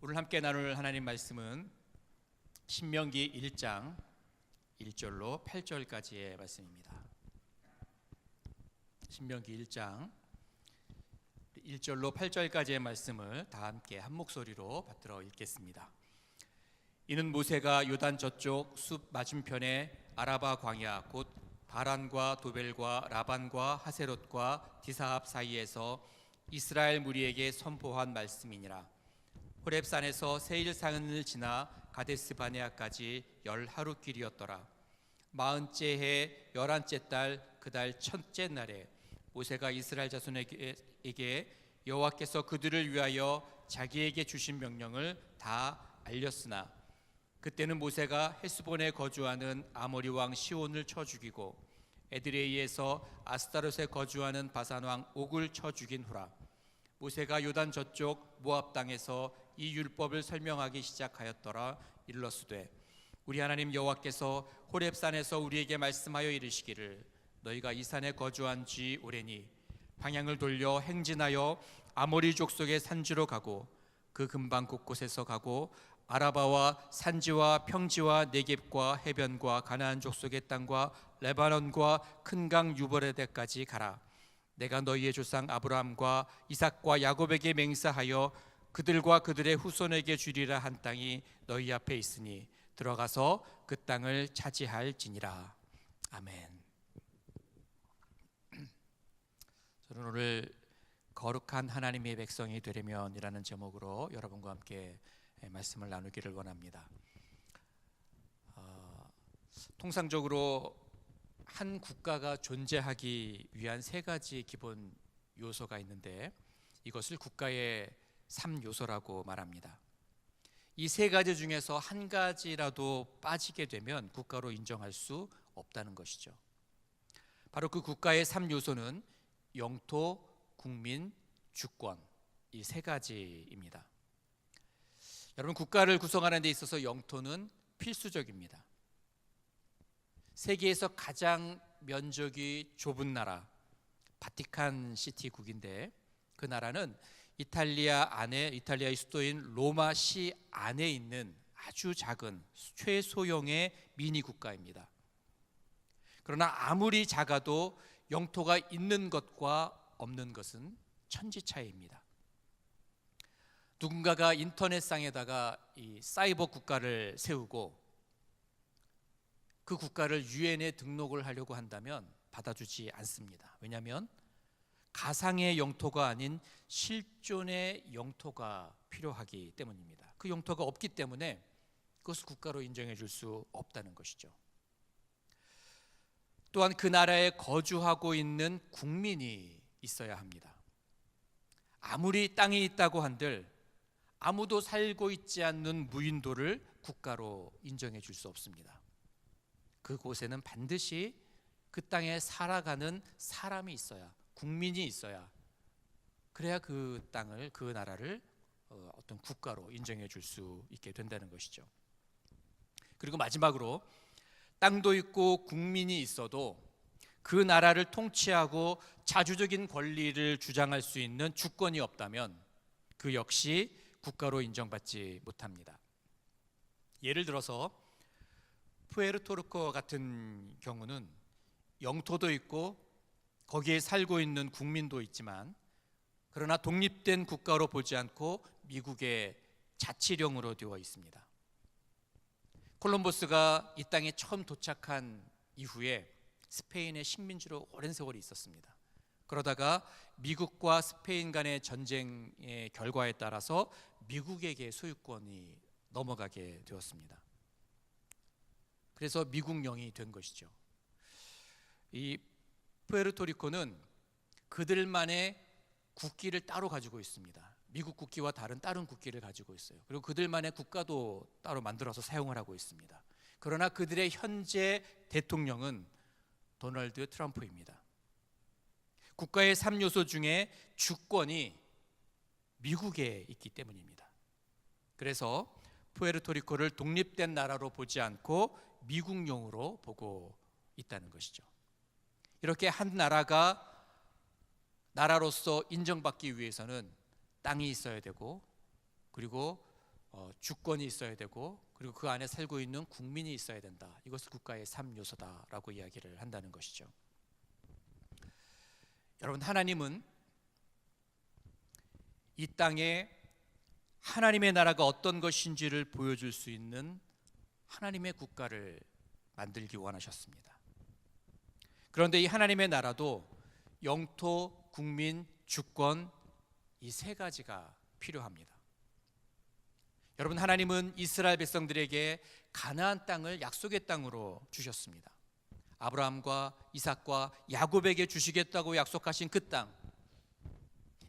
오늘 함께 나눌 하나님 말씀은 신명기 1장 1절로 8절까지의 말씀입니다. 신명기 1장 1절로 8절까지의 말씀을 다 함께 한 목소리로 받들어 읽겠습니다. 이는 모세가 요단 저쪽 숲 맞은편에 아라바 광야 곧 바란과 도벨과 라반과 하세롯과 디사합 사이에서 이스라엘 무리에게 선포한 말씀이니라. 호렙산에서 세일산을 지나 가데스 바네아까지 10하루 길이었더라. 40째 해 11째 달 그 달 첫째 날에 모세가 이스라엘 자손에게 여호와께서 그들을 위하여 자기에게 주신 명령을 다 알렸으나 그때는 모세가 헤스본에 거주하는 아모리 왕 시온을 쳐 죽이고 에드레이에서 아스타롯에 거주하는 바산 왕 옥을 쳐 죽인 후라. 모세가 요단 저쪽 모압 땅에서 이 율법을 설명하기 시작하였더라. 일러스되 우리 하나님 여호와께서 호렙산에서 우리에게 말씀하여 이르시기를 너희가 이 산에 거주한 지 오래니 방향을 돌려 행진하여 아모리 족속의 산지로 가고 그 근방 곳곳에서 가고 아라바와 산지와 평지와 네겝과 해변과 가나안 족속의 땅과 레바논과 큰 강 유브라데까지 가라. 내가 너희의 조상 아브라함과 이삭과 야곱에게 맹세하여 그들과 그들의 후손에게 주리라 한 땅이 너희 앞에 있으니 들어가서 그 땅을 차지할지니라. 아멘. 저는 오늘 거룩한 하나님의 백성이 되려면이라는 제목으로 여러분과 함께 말씀을 나누기를 원합니다. 통상적으로 한 국가가 존재하기 위한 세 가지 기본 요소가 있는데 이것을 국가의 3요소라고 말합니다. 이 세 가지 중에서 한 가지라도 빠지게 되면 국가로 인정할 수 없다는 것이죠. 바로 그 국가의 3요소는 영토, 국민, 주권, 이 세 가지입니다. 여러분, 국가를 구성하는 데 있어서 영토는 필수적입니다. 세계에서 가장 면적이 좁은 나라 바티칸 시티국인데 그 나라는 이탈리아의 수도인 로마시 안에 있는 아주 작은 최소형의 미니 국가입니다. 그러나 아무리 작아도 영토가 있는 것과 없는 것은 천지 차이입니다. 누군가가 인터넷상에다가 이 사이버 국가를 세우고 그 국가를 유엔에 등록을 하려고 한다면 받아주지 않습니다. 왜냐하면 가상의 영토가 아닌 실존의 영토가 필요하기 때문입니다. 그 영토가 없기 때문에 그것을 국가로 인정해 줄 수 없다는 것이죠. 또한 그 나라에 거주하고 있는 국민이 있어야 합니다. 아무리 땅이 있다고 한들 아무도 살고 있지 않는 무인도를 국가로 인정해 줄 수 없습니다. 그곳에는 반드시 그 땅에 살아가는 사람이 있어야, 국민이 있어야, 그래야 그 땅을, 그 나라를 어떤 국가로 인정해 줄 수 있게 된다는 것이죠. 그리고 마지막으로 땅도 있고 국민이 있어도 그 나라를 통치하고 자주적인 권리를 주장할 수 있는 주권이 없다면 그 역시 국가로 인정받지 못합니다. 예를 들어서 푸에르토리코 같은 경우는 영토도 있고 거기에 살고 있는 국민도 있지만 그러나 독립된 국가로 보지 않고 미국의 자치령으로 되어 있습니다. 콜럼버스가 이 땅에 처음 도착한 이후에 스페인의 식민지로 오랜 세월이 있었습니다. 그러다가 미국과 스페인 간의 전쟁의 결과에 따라서 미국에게 소유권이 넘어가게 되었습니다. 그래서 미국령이 된 것이죠. 이 푸에르토리코는 그들만의 국기를 따로 가지고 있습니다. 미국 국기와 다른 국기를 가지고 있어요. 그리고 그들만의 국가도 따로 만들어서 사용을 하고 있습니다. 그러나 그들의 현재 대통령은 도널드 트럼프입니다. 국가의 3요소 중에 주권이 미국에 있기 때문입니다. 그래서 푸에르토리코를 독립된 나라로 보지 않고 미국용으로 보고 있다는 것이죠. 이렇게 한 나라가 나라로서 인정받기 위해서는 땅이 있어야 되고 그리고 주권이 있어야 되고 그리고 그 안에 살고 있는 국민이 있어야 된다. 이것이 국가의 3요소다라고 이야기를 한다는 것이죠. 여러분, 하나님은 이 땅에 하나님의 나라가 어떤 것인지를 보여줄 수 있는 하나님의 국가를 만들기 원하셨습니다. 그런데 이 하나님의 나라도 영토, 국민, 주권 이 세 가지가 필요합니다. 여러분, 하나님은 이스라엘 백성들에게 가나안 땅을 약속의 땅으로 주셨습니다. 아브라함과 이삭과 야곱에게 주시겠다고 약속하신 그 땅,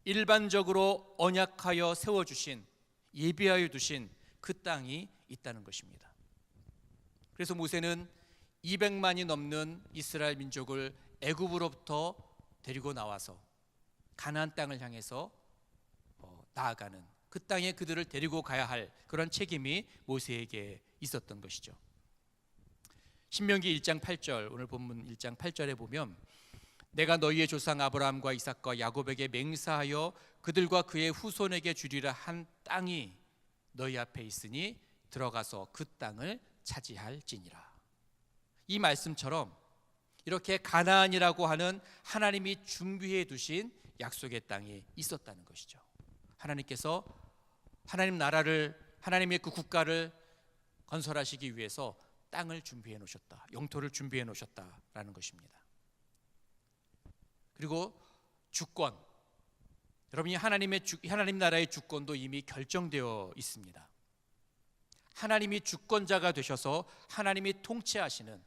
일반적으로 언약하여 세워주신, 예비하여 두신 그 땅이 있다는 것입니다. 그래서 모세는 200만이 넘는 이스라엘 민족을 애굽으로부터 데리고 나와서 가나안 땅을 향해서 나아가는, 그 땅에 그들을 데리고 가야 할 그런 책임이 모세에게 있었던 것이죠. 신명기 1장 8절, 오늘 본문 1장 8절에 보면 내가 너희의 조상 아브라함과 이삭과 야곱에게 맹세하여 그들과 그의 후손에게 주리라 한 땅이 너희 앞에 있으니 들어가서 그 땅을 차지할지니라. 이 말씀처럼 이렇게 가나안이라고 하는 하나님이 준비해 두신 약속의 땅이 있었다는 것이죠. 하나님께서 하나님 나라를, 하나님의 그 국가를 건설하시기 위해서 땅을 준비해 놓으셨다, 영토를 준비해 놓으셨다라는 것입니다. 그리고 주권, 여러분이 하나님 나라의 주권도 이미 결정되어 있습니다. 하나님이 주권자가 되셔서 하나님이 통치하시는,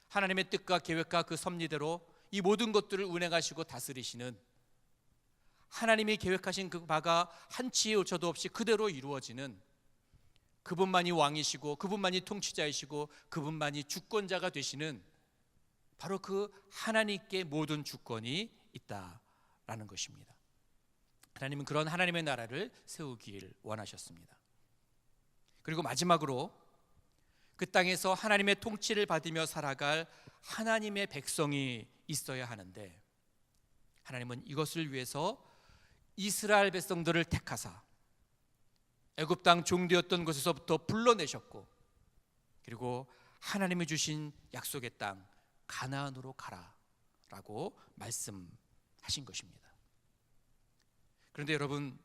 하나님의 뜻과 계획과 그 섭리대로 이 모든 것들을 운행하시고 다스리시는, 하나님이 계획하신 그 바가 한치의 오차도 없이 그대로 이루어지는, 그분만이 왕이시고 그분만이 통치자이시고 그분만이 주권자가 되시는 바로 그 하나님께 모든 주권이 있다라는 것입니다. 하나님은 그런 하나님의 나라를 세우길 원하셨습니다. 그리고 마지막으로 그 땅에서 하나님의 통치를 받으며 살아갈 하나님의 백성이 있어야 하는데, 하나님은 이것을 위해서 이스라엘 백성들을 택하사 애굽 땅 종되었던 곳에서부터 불러내셨고, 그리고 하나님이 주신 약속의 땅 가나안으로 가라라고 말씀하신 것입니다. 그런데 여러분,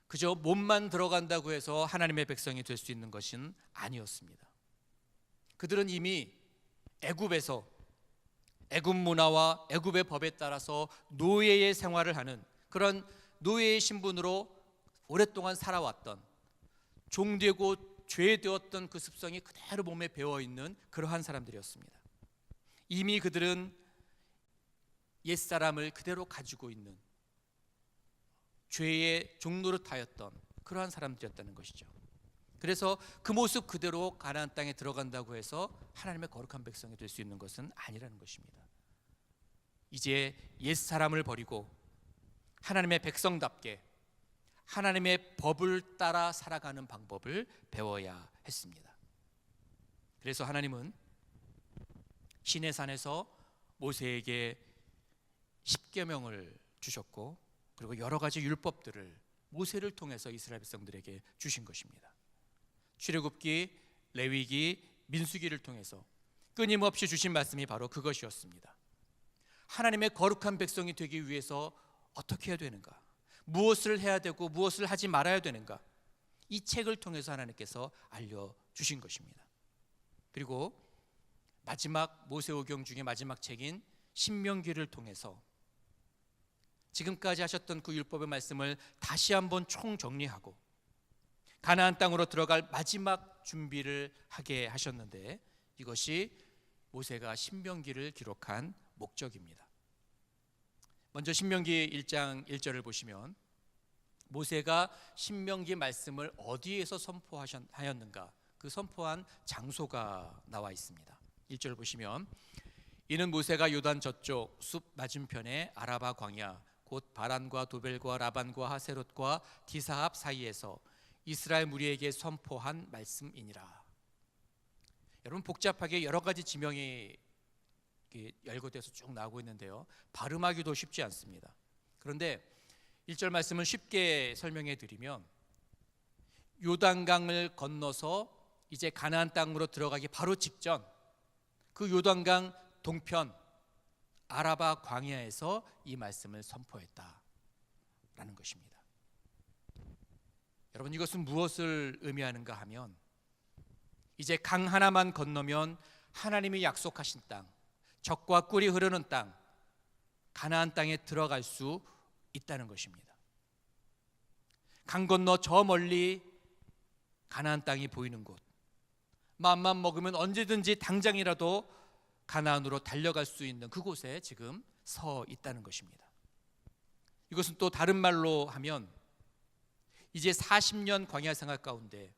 그저 몸만 들어간다고 해서 하나님의 백성이 될 수 있는 것은 아니었습니다. 그들은 이미 애굽에서 애굽 문화와 애굽의 법에 따라서 노예의 생활을 하는 그런 노예의 신분으로 오랫동안 살아왔던, 종되고 죄되었던 그 습성이 그대로 몸에 배어있는 그러한 사람들이었습니다. 이미 그들은 옛사람을 그대로 가지고 있는 죄의 종노릇하였던 그러한 사람들이었다는 것이죠. 그래서 그 모습 그대로 가나안 땅에 들어간다고 해서 하나님의 거룩한 백성이 될 수 있는 것은 아니라는 것입니다. 이제 옛사람을 버리고 하나님의 백성답게 하나님의 법을 따라 살아가는 방법을 배워야 했습니다. 그래서 하나님은 시내산에서 모세에게 십계명을 주셨고, 그리고 여러 가지 율법들을 모세를 통해서 이스라엘 백성들에게 주신 것입니다. 출애굽기, 레위기, 민수기를 통해서 끊임없이 주신 말씀이 바로 그것이었습니다. 하나님의 거룩한 백성이 되기 위해서 어떻게 해야 되는가, 무엇을 해야 되고 무엇을 하지 말아야 되는가, 이 책을 통해서 하나님께서 알려주신 것입니다. 그리고 마지막 모세오경 중에 마지막 책인 신명기를 통해서 지금까지 하셨던 그 율법의 말씀을 다시 한번 총정리하고 가나안 땅으로 들어갈 마지막 준비를 하게 하셨는데, 이것이 모세가 신명기를 기록한 목적입니다. 먼저 신명기 1장 1절을 보시면 모세가 신명기 말씀을 어디에서 선포하였는가, 그 선포한 장소가 나와 있습니다. 1절 보시면 이는 모세가 요단 저쪽 숲 맞은편에 아라바 광야 곧 바란과 도벨과 라반과 하세롯과 디사합 사이에서 이스라엘 무리에게 선포한 말씀이니라. 여러분, 복잡하게 여러 가지 지명이 열거돼서 쭉 나오고 있는데요, 발음하기도 쉽지 않습니다. 그런데 1절 말씀을 쉽게 설명해 드리면 요단강을 건너서 이제 가나안 땅으로 들어가기 바로 직전, 그 요단강 동편 아라바 광야에서 이 말씀을 선포했다라는 것입니다. 여러분, 이것은 무엇을 의미하는가 하면, 이제 강 하나만 건너면 하나님이 약속하신 땅, 젖과 꿀이 흐르는 땅, 가나안 땅에 들어갈 수 있다는 것입니다. 강 건너 저 멀리 가나안 땅이 보이는 곳, 마음만 먹으면 언제든지 당장이라도 가나안으로 달려갈 수 있는 그곳에 지금 서 있다는 것입니다. 이것은 또 다른 말로 하면, 이제 40년 광야 생활 가운데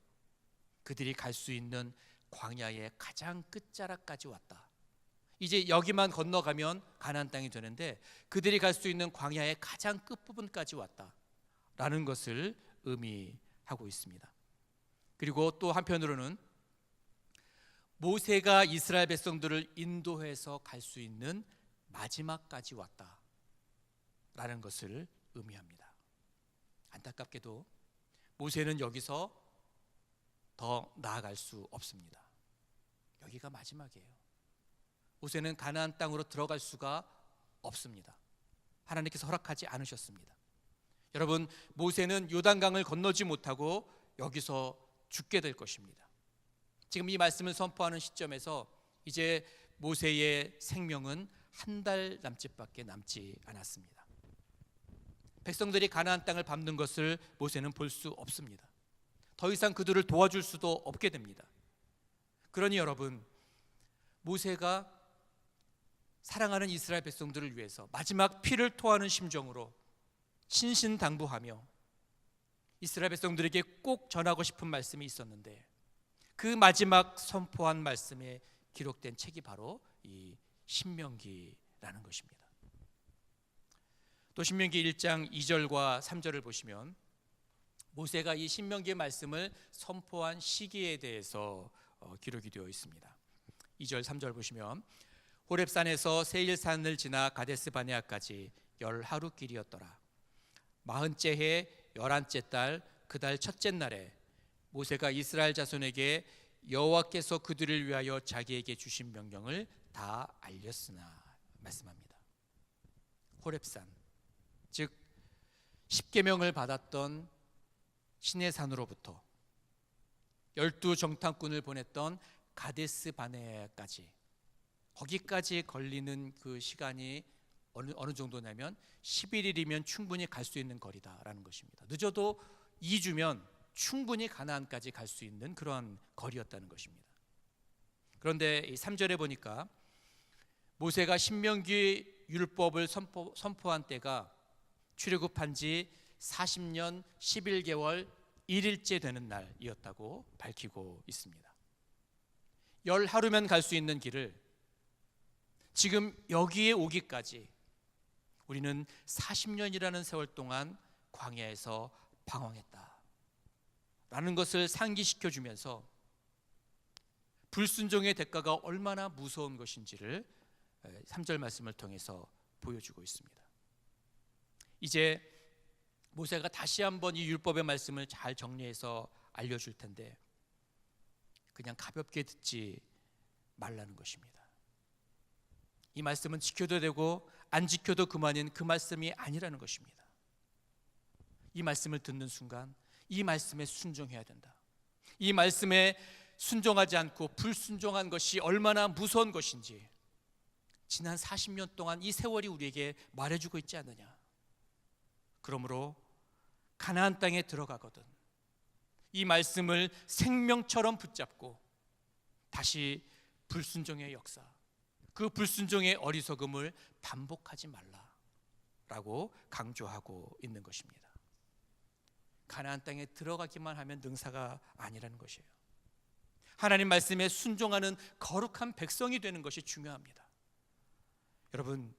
그들이 갈 수 있는 광야의 가장 끝자락까지 왔다. 이제 여기만 건너가면 가나안 땅이 되는데 그들이 갈 수 있는 광야의 가장 끝부분까지 왔다라는 것을 의미하고 있습니다. 그리고 또 한편으로는 모세가 이스라엘 백성들을 인도해서 갈 수 있는 마지막까지 왔다라는 것을 의미합니다. 안타깝게도 모세는 여기서 더 나아갈 수 없습니다. 여기가 마지막이에요. 모세는 가나안 땅으로 들어갈 수가 없습니다. 하나님께서 허락하지 않으셨습니다. 여러분, 모세는 요단강을 건너지 못하고 여기서 죽게 될 것입니다. 지금 이 말씀을 선포하는 시점에서 이제 모세의 생명은 한 달 남짓밖에 남지 않았습니다. 백성들이 가나안 땅을 밟는 것을 모세는 볼 수 없습니다. 더 이상 그들을 도와줄 수도 없게 됩니다. 그러니 여러분, 모세가 사랑하는 이스라엘 백성들을 위해서 마지막 피를 토하는 심정으로 신신당부하며 이스라엘 백성들에게 꼭 전하고 싶은 말씀이 있었는데, 그 마지막 선포한 말씀에 기록된 책이 바로 이 신명기라는 것입니다. 또 신명기 1장 2절과 3절을 보시면 모세가 이 신명기의 말씀을 선포한 시기에 대해서 기록이 되어 있습니다. 2절 3절 보시면, 호렙산에서 세일산을 지나 가데스 바네아까지 10하루 길이었더라. 40째 해 11째 달 그 달 첫째 날에 모세가 이스라엘 자손에게 여호와께서 그들을 위하여 자기에게 주신 명령을 다 알렸으나 말씀합니다. 호렙산, 즉 10계명을 받았던 시내산으로부터 12정탐꾼을 보냈던 가데스 바네아까지, 거기까지 걸리는 그 시간이 어느 정도냐면 11일이면 충분히 갈 수 있는 거리다라는 것입니다. 늦어도 2주면 충분히 가나안까지 갈 수 있는 그러한 거리였다는 것입니다. 그런데 이 3절에 보니까 모세가 신명기 율법을 선포한 때가 출애굽한 지 40년 11개월 1일째 되는 날이었다고 밝히고 있습니다. 10하루면 갈 수 있는 길을 지금 여기에 오기까지 우리는 40년이라는 세월 동안 광야에서 방황했다라는 것을 상기시켜 주면서 불순종의 대가가 얼마나 무서운 것인지를 3절 말씀을 통해서 보여주고 있습니다. 이제 모세가 다시 한번 이 율법의 말씀을 잘 정리해서 알려줄 텐데 그냥 가볍게 듣지 말라는 것입니다. 이 말씀은 지켜도 되고 안 지켜도 그만인 그 말씀이 아니라는 것입니다. 이 말씀을 듣는 순간 이 말씀에 순종해야 된다. 이 말씀에 순종하지 않고 불순종한 것이 얼마나 무서운 것인지 지난 40년 동안 이 세월이 우리에게 말해주고 있지 않느냐. 그러므로 가나안 땅에 들어가거든 이 말씀을 생명처럼 붙잡고 다시 불순종의 역사, 그 불순종의 어리석음을 반복하지 말라라고 강조하고 있는 것입니다. 가나안 땅에 들어가기만 하면 능사가 아니라는 것이에요. 하나님 말씀에 순종하는 거룩한 백성이 되는 것이 중요합니다. 여러분,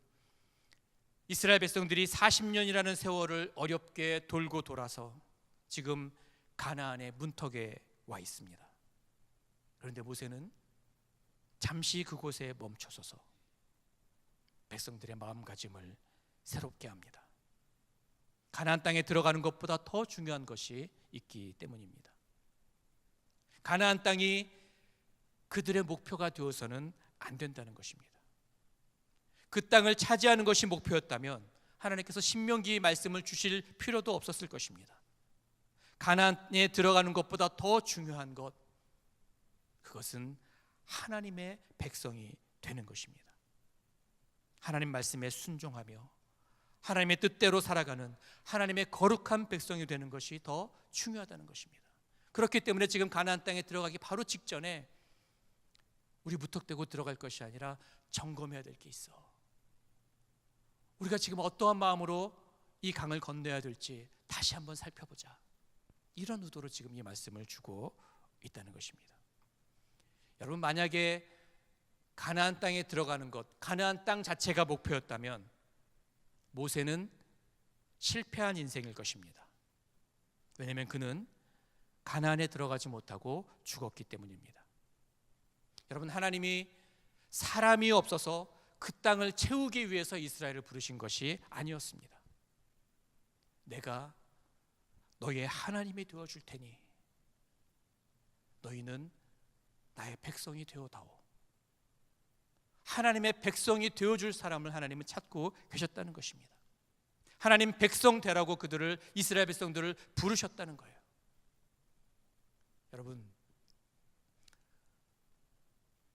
이스라엘 백성들이 40년이라는 세월을 어렵게 돌고 돌아서 지금 가나안의 문턱에 와 있습니다. 그런데 모세는 잠시 그곳에 멈춰서서 백성들의 마음가짐을 새롭게 합니다. 가나안 땅에 들어가는 것보다 더 중요한 것이 있기 때문입니다. 가나안 땅이 그들의 목표가 되어서는 안 된다는 것입니다. 그 땅을 차지하는 것이 목표였다면 하나님께서 신명기 말씀을 주실 필요도 없었을 것입니다. 가나안에 들어가는 것보다 더 중요한 것, 그것은 하나님의 백성이 되는 것입니다. 하나님 말씀에 순종하며 하나님의 뜻대로 살아가는 하나님의 거룩한 백성이 되는 것이 더 중요하다는 것입니다. 그렇기 때문에 지금 가나안 땅에 들어가기 바로 직전에 우리 무턱대고 들어갈 것이 아니라 점검해야 될 게 있어. 우리가 지금 어떠한 마음으로 이 강을 건너야 될지 다시 한번 살펴보자. 이런 의도로 지금 이 말씀을 주고 있다는 것입니다. 여러분, 만약에 가나안 땅에 들어가는 것, 가나안 땅 자체가 목표였다면 모세는 실패한 인생일 것입니다. 왜냐하면 그는 가나안에 들어가지 못하고 죽었기 때문입니다. 여러분, 하나님이 사람이 없어서 그 땅을 채우기 위해서 이스라엘을 부르신 것이 아니었습니다. 내가 너희의 하나님이 되어줄 테니 너희는 나의 백성이 되어다오. 하나님의 백성이 되어줄 사람을 하나님은 찾고 계셨다는 것입니다. 하나님 백성 되라고 그들을, 이스라엘 백성들을 부르셨다는 거예요. 여러분,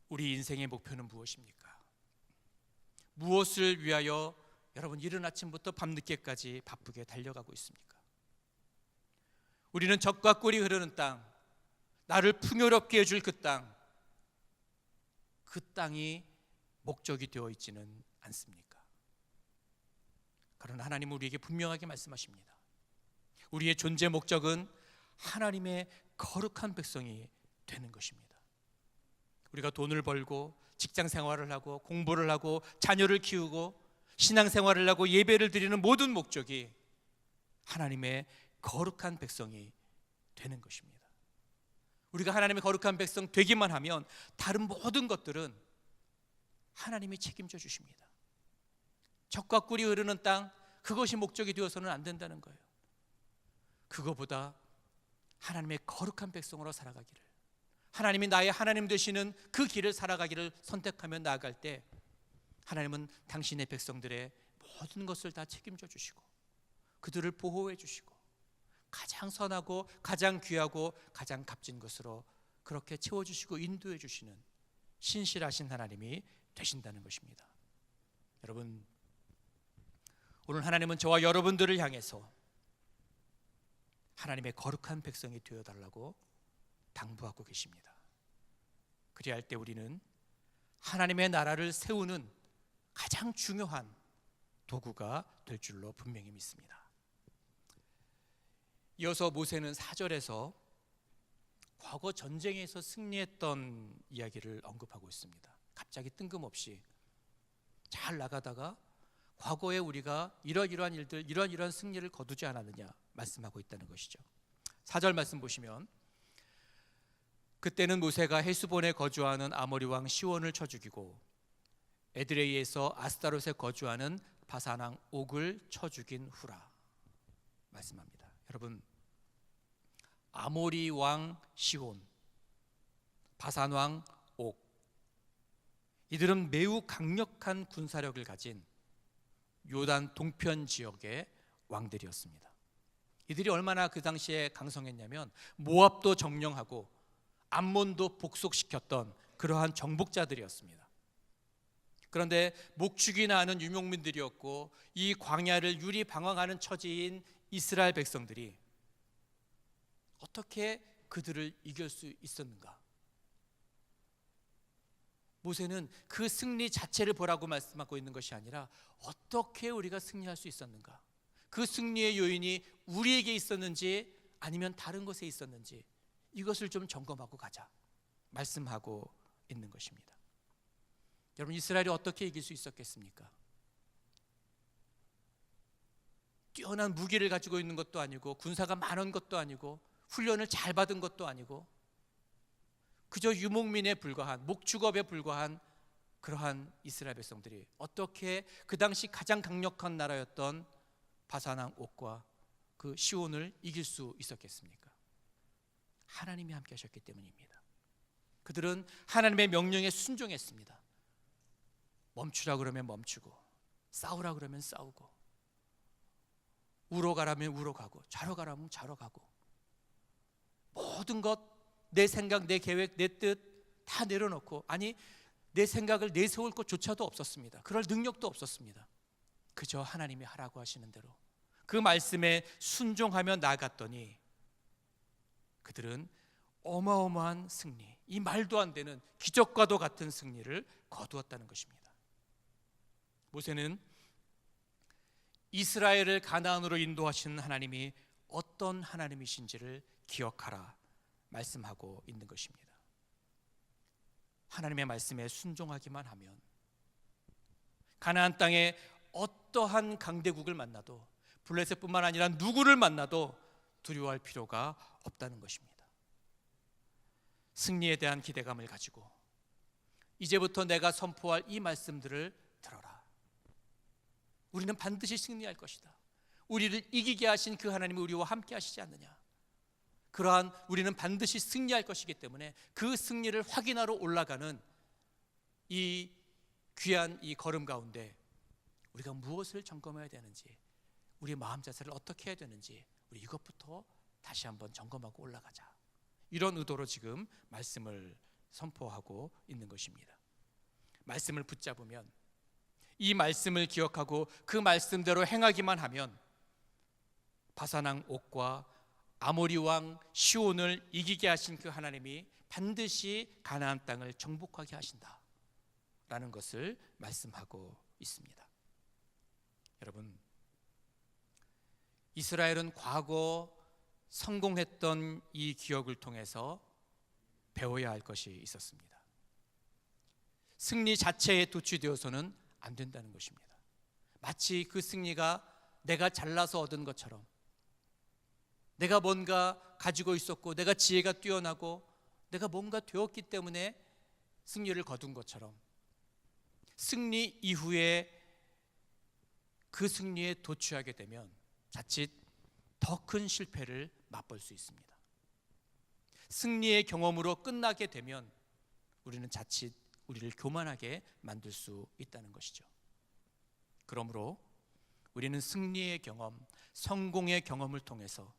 우리 인생의 목표는 무엇입니까? 무엇을 위하여 여러분 이른 아침부터 밤늦게까지 바쁘게 달려가고 있습니까? 우리는 젖과 꿀이 흐르는 땅, 나를 풍요롭게 해줄 그 땅이 목적이 되어 있지는 않습니까? 그러나 하나님은 우리에게 분명하게 말씀하십니다. 우리의 존재 목적은 하나님의 거룩한 백성이 되는 것입니다. 우리가 돈을 벌고 직장 생활을 하고 공부를 하고 자녀를 키우고 신앙 생활을 하고 예배를 드리는 모든 목적이 하나님의 거룩한 백성이 되는 것입니다. 우리가 하나님의 거룩한 백성 되기만 하면 다른 모든 것들은 하나님이 책임져 주십니다. 젖과 꿀이 흐르는 땅, 그것이 목적이 되어서는 안 된다는 거예요. 그거보다 하나님의 거룩한 백성으로 살아가기를, 하나님이 나의 하나님 되시는 그 길을 살아가기를 선택하며 나아갈 때 하나님은 당신의 백성들의 모든 것을 다 책임져 주시고 그들을 보호해 주시고 가장 선하고 가장 귀하고 가장 값진 것으로 그렇게 채워주시고 인도해 주시는 신실하신 하나님이 되신다는 것입니다. 여러분, 오늘 하나님은 저와 여러분들을 향해서 하나님의 거룩한 백성이 되어달라고 당부하고 계십니다. 그리할 때 우리는 하나님의 나라를 세우는 가장 중요한 도구가 될 줄로 분명히 믿습니다. 이어서 모세는 4절에서 과거 전쟁에서 승리했던 이야기를 언급하고 있습니다. 갑자기 뜬금없이 잘 나가다가 과거에 우리가 이러이러한 일들, 이러이러한 승리를 거두지 않았느냐 말씀하고 있다는 것이죠. 4절 말씀 보시면, 그때는 모세가 헤스본에 거주하는 아모리 왕 시온을 쳐 죽이고 에드레이에서 아스타롯에 거주하는 바산 왕 옥을 쳐 죽인 후라 말씀합니다. 여러분, 아모리 왕 시온, 바산 왕 옥, 이들은 매우 강력한 군사력을 가진 요단 동편 지역의 왕들이었습니다. 이들이 얼마나 그 당시에 강성했냐면 모압도 점령하고 암몬도 복속시켰던 그러한 정복자들이었습니다. 그런데 목축이나 하는 유목민들이었고 이 광야를 유리방황하는 처지인 이스라엘 백성들이 어떻게 그들을 이길 수 있었는가? 모세는 그 승리 자체를 보라고 말씀하고 있는 것이 아니라 어떻게 우리가 승리할 수 있었는가? 그 승리의 요인이 우리에게 있었는지 아니면 다른 것에 있었는지 이것을 좀 점검하고 가자 말씀하고 있는 것입니다. 여러분, 이스라엘이 어떻게 이길 수 있었겠습니까? 뛰어난 무기를 가지고 있는 것도 아니고 군사가 많은 것도 아니고 훈련을 잘 받은 것도 아니고 그저 유목민에 불과한, 목축업에 불과한 그러한 이스라엘 백성들이 어떻게 그 당시 가장 강력한 나라였던 바산 왕 옥과 그 시온을 이길 수 있었겠습니까? 하나님이 함께 하셨기 때문입니다. 그들은 하나님의 명령에 순종했습니다. 멈추라 그러면 멈추고, 싸우라 그러면 싸우고, 우로 가라면 우로 가고, 좌로 가라면 좌로 가고, 모든 것, 내 생각, 내 계획, 내 뜻 다 내려놓고, 아니 내 생각을 내세울 것조차도 없었습니다. 그럴 능력도 없었습니다. 그저 하나님이 하라고 하시는 대로 그 말씀에 순종하며 나아갔더니 그들은 어마어마한 승리, 이 말도 안 되는 기적과도 같은 승리를 거두었다는 것입니다. 모세는 이스라엘을 가나안으로 인도하시는 하나님이 어떤 하나님이신지를 기억하라 말씀하고 있는 것입니다. 하나님의 말씀에 순종하기만 하면 가나안 땅에 어떠한 강대국을 만나도, 블레셋뿐만 아니라 누구를 만나도 두려워할 필요가 없다는 것입니다. 승리에 대한 기대감을 가지고 이제부터 내가 선포할 이 말씀들을 들어라. 우리는 반드시 승리할 것이다. 우리를 이기게 하신 그 하나님이 우리와 함께 하시지 않느냐. 그러한 우리는 반드시 승리할 것이기 때문에 그 승리를 확인하러 올라가는 이 귀한 이 걸음 가운데 우리가 무엇을 점검해야 되는지, 우리의 마음 자세를 어떻게 해야 되는지, 우리 이것부터 다시 한번 점검하고 올라가자. 이런 의도로 지금 말씀을 선포하고 있는 것입니다. 말씀을 붙잡으면, 이 말씀을 기억하고 그 말씀대로 행하기만 하면 바산 옥과 아모리 왕 시온을 이기게 하신 그 하나님이 반드시 가나안 땅을 정복하게 하신다라는 것을 말씀하고 있습니다. 여러분, 이스라엘은 과거 성공했던 이 기억을 통해서 배워야 할 것이 있었습니다. 승리 자체에 도취되어서는 안 된다는 것입니다. 마치 그 승리가 내가 잘나서 얻은 것처럼, 내가 뭔가 가지고 있었고, 내가 지혜가 뛰어나고, 내가 뭔가 되었기 때문에 승리를 거둔 것처럼, 승리 이후에 그 승리에 도취하게 되면 자칫 더 큰 실패를 맛볼 수 있습니다. 승리의 경험으로 끝나게 되면 우리는 자칫 우리를 교만하게 만들 수 있다는 것이죠. 그러므로 우리는 승리의 경험, 성공의 경험을 통해서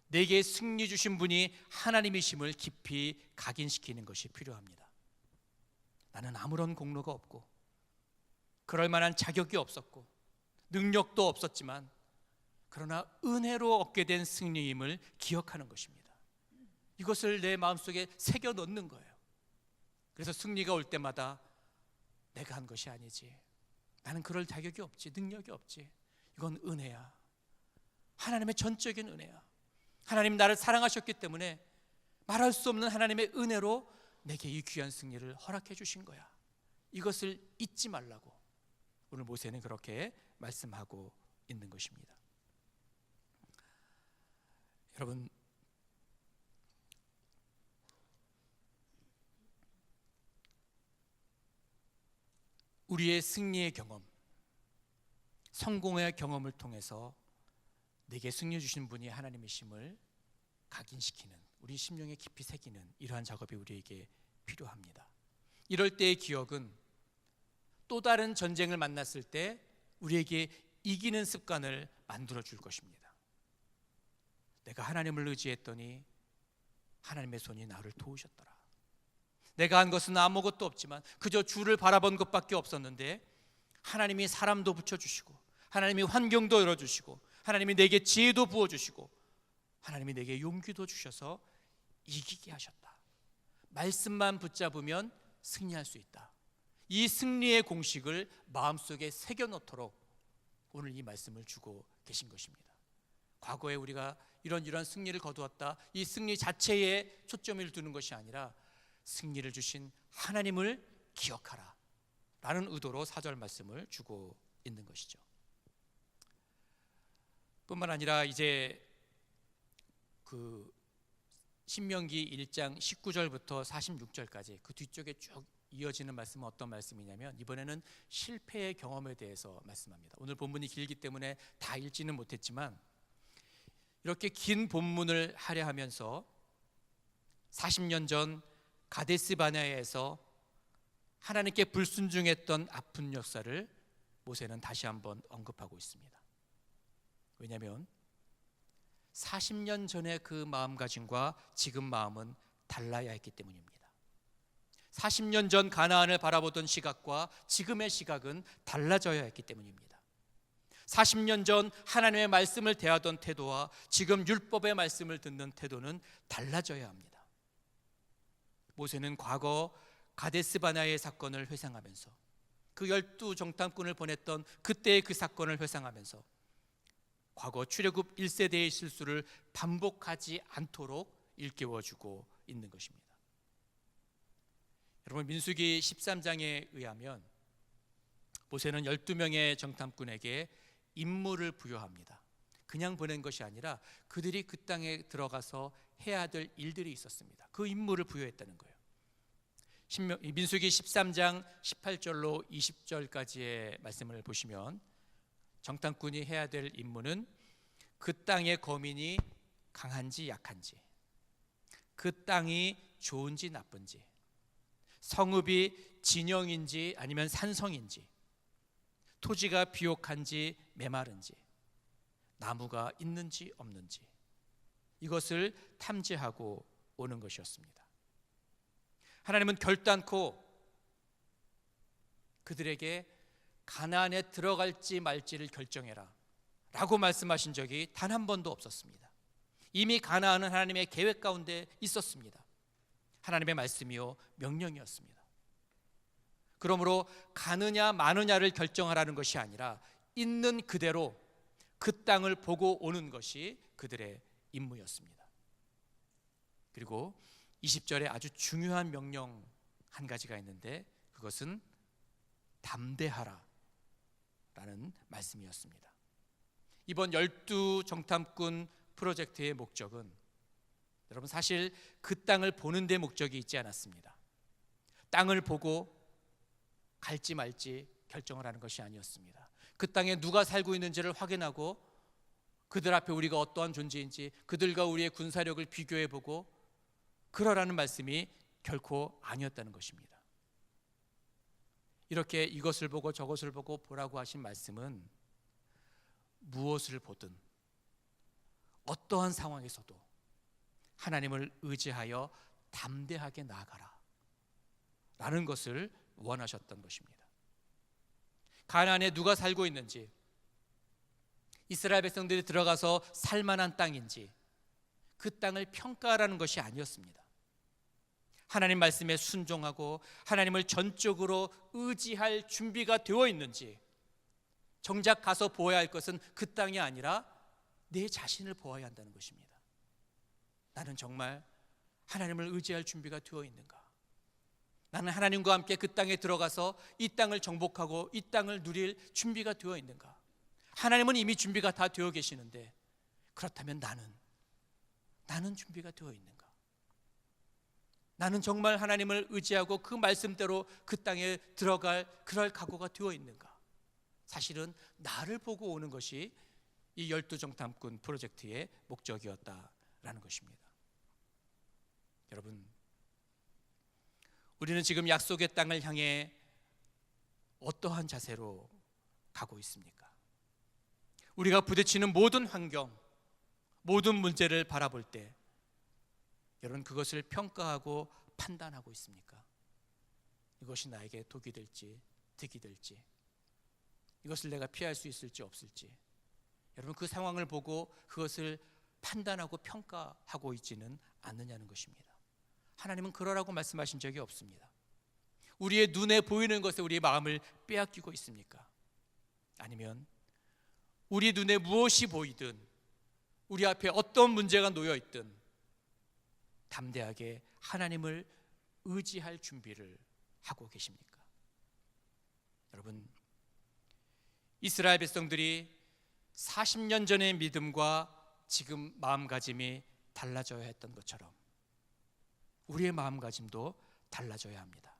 내게 승리 주신 분이 하나님이심을 깊이 각인시키는 것이 필요합니다. 나는 아무런 공로가 없고 그럴 만한 자격이 없었고 능력도 없었지만, 그러나 은혜로 얻게 된 승리임을 기억하는 것입니다. 이것을 내 마음속에 새겨 넣는 거예요. 그래서 승리가 올 때마다 내가 한 것이 아니지, 나는 그럴 자격이 없지, 능력이 없지, 이건 은혜야. 하나님의 전적인 은혜야. 하나님 나를 사랑하셨기 때문에 말할 수 없는 하나님의 은혜로 내게 이 귀한 승리를 허락해 주신 거야. 이것을 잊지 말라고 오늘 모세는 그렇게 말씀하고 있는 것입니다. 여러분, 우리의 승리의 경험, 성공의 경험을 통해서 내게 승리 주신 분이 하나님이심을 각인시키는, 우리 심령에 깊이 새기는 이러한 작업이 우리에게 필요합니다. 이럴 때의 기억은 또 다른 전쟁을 만났을 때 우리에게 이기는 습관을 만들어 줄 것입니다. 내가 하나님을 의지했더니 하나님의 손이 나를 도우셨더라. 내가 한 것은 아무것도 없지만 그저 주를 바라본 것밖에 없었는데 하나님이 사람도 붙여주시고, 하나님이 환경도 열어주시고, 하나님이 내게 지혜도 부어주시고, 하나님이 내게 용기도 주셔서 이기게 하셨다. 말씀만 붙잡으면 승리할 수 있다. 이 승리의 공식을 마음속에 새겨놓도록 오늘 이 말씀을 주고 계신 것입니다. 과거에 우리가 이런 승리를 거두었다, 이 승리 자체에 초점을 두는 것이 아니라 승리를 주신 하나님을 기억하라 라는 의도로 4절 말씀을 주고 있는 것이죠. 뿐만 아니라 이제 그 신명기 1장 19절부터 46절까지 그 뒤쪽에 쭉 이어지는 말씀은 어떤 말씀이냐면, 이번에는 실패의 경험에 대해서 말씀합니다. 오늘 본문이 길기 때문에 다 읽지는 못했지만 이렇게 긴 본문을 할애하면서 40년 전 가데스 바네아에서 하나님께 불순종했던 아픈 역사를 모세는 다시 한번 언급하고 있습니다. 왜냐하면 40년 전의 그 마음가짐과 지금 마음은 달라야 했기 때문입니다. 40년 전 가나안을 바라보던 시각과 지금의 시각은 달라져야 했기 때문입니다. 40년 전 하나님의 말씀을 대하던 태도와 지금 율법의 말씀을 듣는 태도는 달라져야 합니다. 모세는 과거 가데스 바네아의 사건을 회상하면서 그 12정탐꾼을 보냈던 그때의 그 사건을 회상하면서 과거 출애굽 1세대의 실수를 반복하지 않도록 일깨워주고 있는 것입니다. 여러분, 민수기 13장에 의하면 모세는 12명의 정탐꾼에게 임무를 부여합니다. 그냥 보낸 것이 아니라 그들이 그 땅에 들어가서 해야 될 일들이 있었습니다. 그 임무를 부여했다는 거예요. 민수기 13장 18절로 20절까지의 말씀을 보시면 정탐꾼이 해야 될 임무는 그 땅의 거민이 강한지 약한지, 그 땅이 좋은지 나쁜지, 성읍이 진영인지 아니면 산성인지, 토지가 비옥한지 메마른지, 나무가 있는지 없는지, 이것을 탐지하고 오는 것이었습니다. 하나님은 결단코 그들에게 가나안에 들어갈지 말지를 결정해라 라고 말씀하신 적이 단 한 번도 없었습니다. 이미 가나안은 하나님의 계획 가운데 있었습니다. 하나님의 말씀이요 명령이었습니다. 그러므로 가느냐 마느냐를 결정하라는 것이 아니라 있는 그대로 그 땅을 보고 오는 것이 그들의 임무였습니다. 그리고 20절에 아주 중요한 명령 한 가지가 있는데 그것은 담대하라 라는 말씀이었습니다. 이번 12정탐꾼 프로젝트의 목적은 여러분 사실 그 땅을 보는 데 목적이 있지 않았습니다. 땅을 보고 갈지 말지 결정을 하는 것이 아니었습니다. 그 땅에 누가 살고 있는지를 확인하고 그들 앞에 우리가 어떠한 존재인지 그들과 우리의 군사력을 비교해보고 그러라는 말씀이 결코 아니었다는 것입니다. 이렇게 이것을 보고 저것을 보고 보라고 하신 말씀은 무엇을 보든 어떠한 상황에서도 하나님을 의지하여 담대하게 나아가라 라는 것을 원하셨던 것입니다. 가나안에 누가 살고 있는지, 이스라엘 백성들이 들어가서 살만한 땅인지 그 땅을 평가하라는 것이 아니었습니다. 하나님 말씀에 순종하고 하나님을 전적으로 의지할 준비가 되어 있는지, 정작 가서 보아야 할 것은 그 땅이 아니라 내 자신을 보아야 한다는 것입니다. 나는 정말 하나님을 의지할 준비가 되어 있는가? 나는 하나님과 함께 그 땅에 들어가서 이 땅을 정복하고 이 땅을 누릴 준비가 되어 있는가? 하나님은 이미 준비가 다 되어 계시는데 그렇다면 나는 준비가 되어 있는가? 나는 정말 하나님을 의지하고 그 말씀대로 그 땅에 들어갈 그럴 각오가 되어 있는가? 사실은 나를 보고 오는 것이 이 12정탐꾼 프로젝트의 목적이었다라는 것입니다. 여러분, 우리는 지금 약속의 땅을 향해 어떠한 자세로 가고 있습니까? 우리가 부딪히는 모든 환경, 모든 문제를 바라볼 때 여러분 그것을 평가하고 판단하고 있습니까? 이것이 나에게 독이 될지 득이 될지, 이것을 내가 피할 수 있을지 없을지, 여러분 그 상황을 보고 그것을 판단하고 평가하고 있지는 않느냐는 것입니다. 하나님은 그러라고 말씀하신 적이 없습니다. 우리의 눈에 보이는 것에 우리의 마음을 빼앗기고 있습니까? 아니면 우리 눈에 무엇이 보이든 우리 앞에 어떤 문제가 놓여 있든 담대하게 하나님을 의지할 준비를 하고 계십니까? 여러분, 이스라엘 백성들이 40년 전의 믿음과 지금 마음가짐이 달라져야 했던 것처럼 우리의 마음가짐도 달라져야 합니다.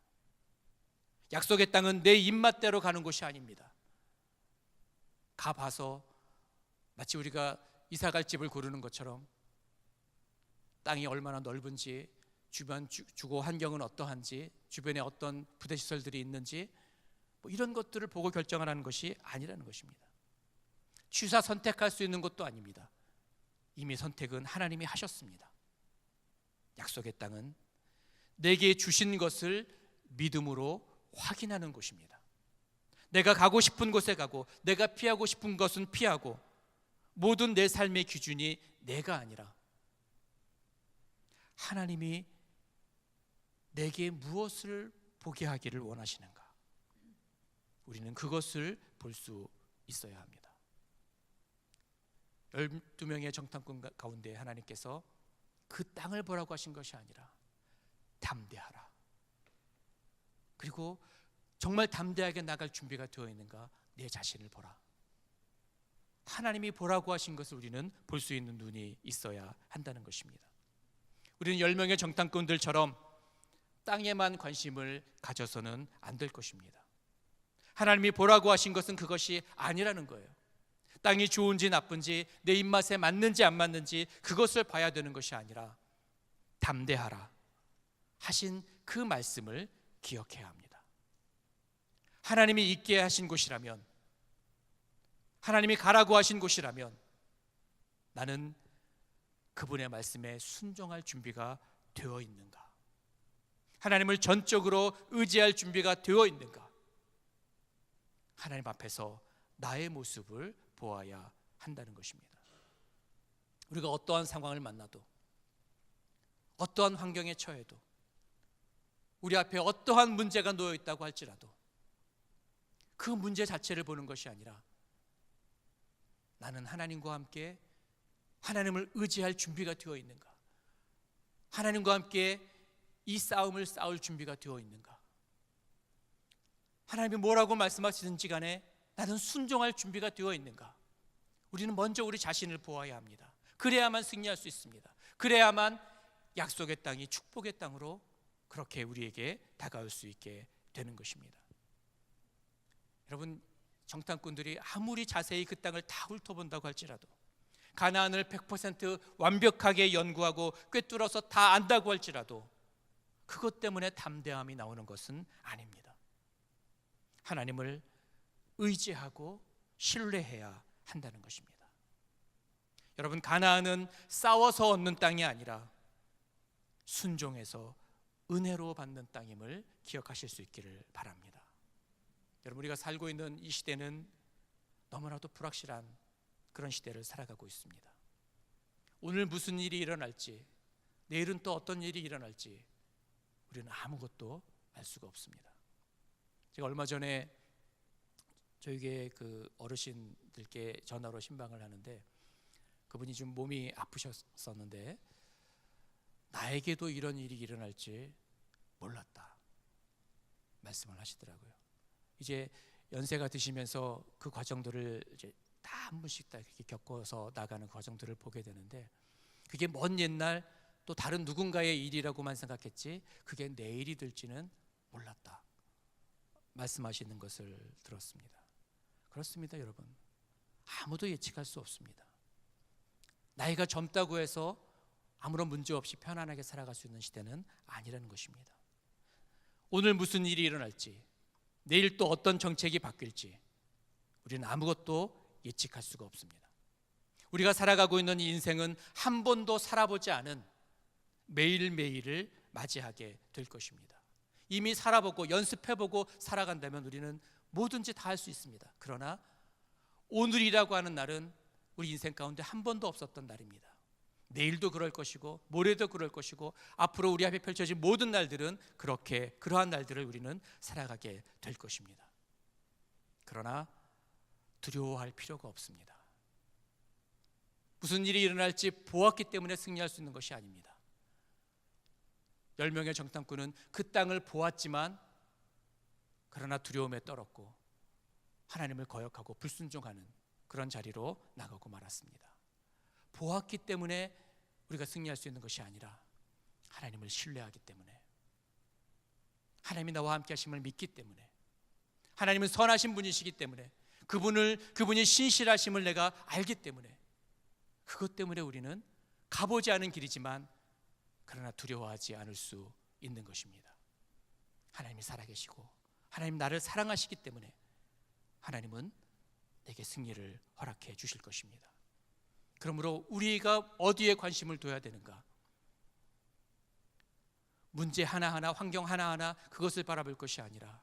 약속의 땅은 내 입맛대로 가는 곳이 아닙니다. 가봐서 마치 우리가 이사갈 집을 고르는 것처럼 땅이 얼마나 넓은지 주변 주거 환경은 어떠한지, 주변에 어떤 부대시설들이 있는지 뭐 이런 것들을 보고 결정하라는 것이 아니라는 것입니다. 취사 선택할 수 있는 것도 아닙니다. 이미 선택은 하나님이 하셨습니다. 약속의 땅은 내게 주신 것을 믿음으로 확인하는 곳입니다. 내가 가고 싶은 곳에 가고 내가 피하고 싶은 것은 피하고 모든 내 삶의 기준이 내가 아니라 하나님이 내게 무엇을 보게 하기를 원하시는가, 우리는 그것을 볼 수 있어야 합니다. 12명의 정탐꾼 가운데 하나님께서 그 땅을 보라고 하신 것이 아니라 담대하라, 그리고 정말 담대하게 나갈 준비가 되어 있는가, 내 자신을 보라. 하나님이 보라고 하신 것을 우리는 볼 수 있는 눈이 있어야 한다는 것입니다. 우리는 10명의 정탐꾼들처럼 땅에만 관심을 가져서는 안 될 것입니다. 하나님이 보라고 하신 것은 그것이 아니라는 거예요. 땅이 좋은지 나쁜지, 내 입맛에 맞는지 안 맞는지 그것을 봐야 되는 것이 아니라 담대하라 하신 그 말씀을 기억해야 합니다. 하나님이 있게 하신 곳이라면, 하나님이 가라고 하신 곳이라면 나는 그분의 말씀에 순종할 준비가 되어 있는가, 하나님을 전적으로 의지할 준비가 되어 있는가, 하나님 앞에서 나의 모습을 보아야 한다는 것입니다. 우리가 어떠한 상황을 만나도, 어떠한 환경에 처해도, 우리 앞에 어떠한 문제가 놓여 있다고 할지라도 그 문제 자체를 보는 것이 아니라 나는 하나님과 함께 하나님을 의지할 준비가 되어 있는가, 하나님과 함께 이 싸움을 싸울 준비가 되어 있는가, 하나님이 뭐라고 말씀하시든지 간에 나는 순종할 준비가 되어 있는가, 우리는 먼저 우리 자신을 보아야 합니다. 그래야만 승리할 수 있습니다. 그래야만 약속의 땅이 축복의 땅으로 그렇게 우리에게 다가올 수 있게 되는 것입니다. 여러분, 정탐꾼들이 아무리 자세히 그 땅을 다 훑어본다고 할지라도, 가나안을 100% 완벽하게 연구하고 꿰뚫어서 다 안다고 할지라도 그것 때문에 담대함이 나오는 것은 아닙니다. 하나님을 의지하고 신뢰해야 한다는 것입니다. 여러분, 가나안은 싸워서 얻는 땅이 아니라 순종해서 은혜로 받는 땅임을 기억하실 수 있기를 바랍니다. 여러분, 우리가 살고 있는 이 시대는 너무나도 불확실한 그런 시대를 살아가고 있습니다. 오늘 무슨 일이 일어날지, 내일은 또 어떤 일이 일어날지 우리는 아무것도 알 수가 없습니다. 제가 얼마 전에 저희 교회 그 어르신들께 전화로 신방을 하는데, 그분이 좀 몸이 아프셨었는데 나에게도 이런 일이 일어날지 몰랐다 말씀을 하시더라고요. 이제 연세가 드시면서 그 과정들을 이제 다 한 번씩 다 이렇게 겪어서 나가는 과정들을 보게 되는데, 그게 먼 옛날 또 다른 누군가의 일이라고만 생각했지 그게 내일이 될지는 몰랐다 말씀하시는 것을 들었습니다. 그렇습니다, 여러분. 아무도 예측할 수 없습니다. 나이가 젊다고 해서 아무런 문제 없이 편안하게 살아갈 수 있는 시대는 아니라는 것입니다. 오늘 무슨 일이 일어날지, 내일 또 어떤 정책이 바뀔지 우리는 아무것도 예측할 수가 없습니다. 우리가 살아가고 있는 이 인생은 한 번도 살아보지 않은 매일매일을 맞이하게 될 것입니다. 이미 살아보고 연습해보고 살아간다면 우리는 뭐든지 다 할 수 있습니다. 그러나 오늘이라고 하는 날은 우리 인생 가운데 한 번도 없었던 날입니다. 내일도 그럴 것이고 모레도 그럴 것이고 앞으로 우리 앞에 펼쳐진 모든 날들은 그러한 날들을 우리는 살아가게 될 것입니다. 그러나 두려워할 필요가 없습니다. 무슨 일이 일어날지 보았기 때문에 승리할 수 있는 것이 아닙니다. 10명의 정탐꾼은 그 땅을 보았지만 그러나 두려움에 떨었고 하나님을 거역하고 불순종하는 그런 자리로 나가고 말았습니다. 보았기 때문에 우리가 승리할 수 있는 것이 아니라 하나님을 신뢰하기 때문에, 하나님이 나와 함께 하심을 믿기 때문에, 하나님은 선하신 분이시기 때문에, 그분이 신실하심을 내가 알기 때문에, 그것 때문에 우리는 가보지 않은 길이지만 그러나 두려워하지 않을 수 있는 것입니다. 하나님이 살아계시고 하나님 나를 사랑하시기 때문에 하나님은 내게 승리를 허락해 주실 것입니다. 그러므로 우리가 어디에 관심을 둬야 되는가? 문제 하나하나, 환경 하나하나 그것을 바라볼 것이 아니라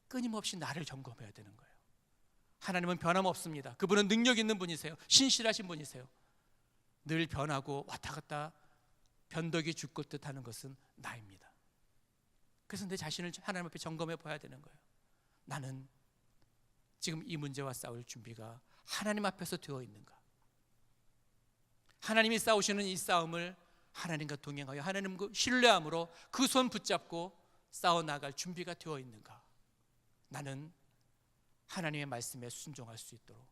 끊임없이 나를 점검해야 되는 거예요. 하나님은 변함없습니다. 그분은 능력 있는 분이세요. 신실하신 분이세요. 늘 변하고 왔다 갔다 변덕이 죽을 듯 하는 것은 나입니다. 그래서 내 자신을 하나님 앞에 점검해 봐야 되는 거예요. 나는 지금 이 문제와 싸울 준비가 하나님 앞에서 되어 있는가? 하나님이 싸우시는 이 싸움을 하나님과 동행하여 하나님과 신뢰함으로 그 손 붙잡고 싸워나갈 준비가 되어 있는가? 나는 하나님의 말씀에 순종할 수 있도록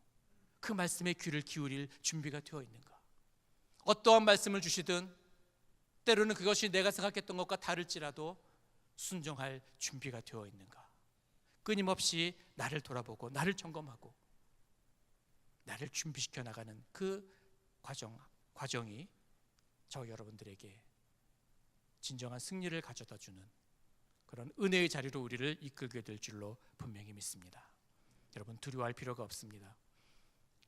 그 말씀에 귀를 기울일 준비가 되어 있는가? 어떠한 말씀을 주시든 때로는 그것이 내가 생각했던 것과 다를지라도 순종할 준비가 되어 있는가? 끊임없이 나를 돌아보고 나를 점검하고 나를 준비시켜 나가는 그 과정이 저 여러분들에게 진정한 승리를 가져다 주는 그런 은혜의 자리로 우리를 이끌게 될 줄로 분명히 믿습니다. 여러분, 두려워할 필요가 없습니다.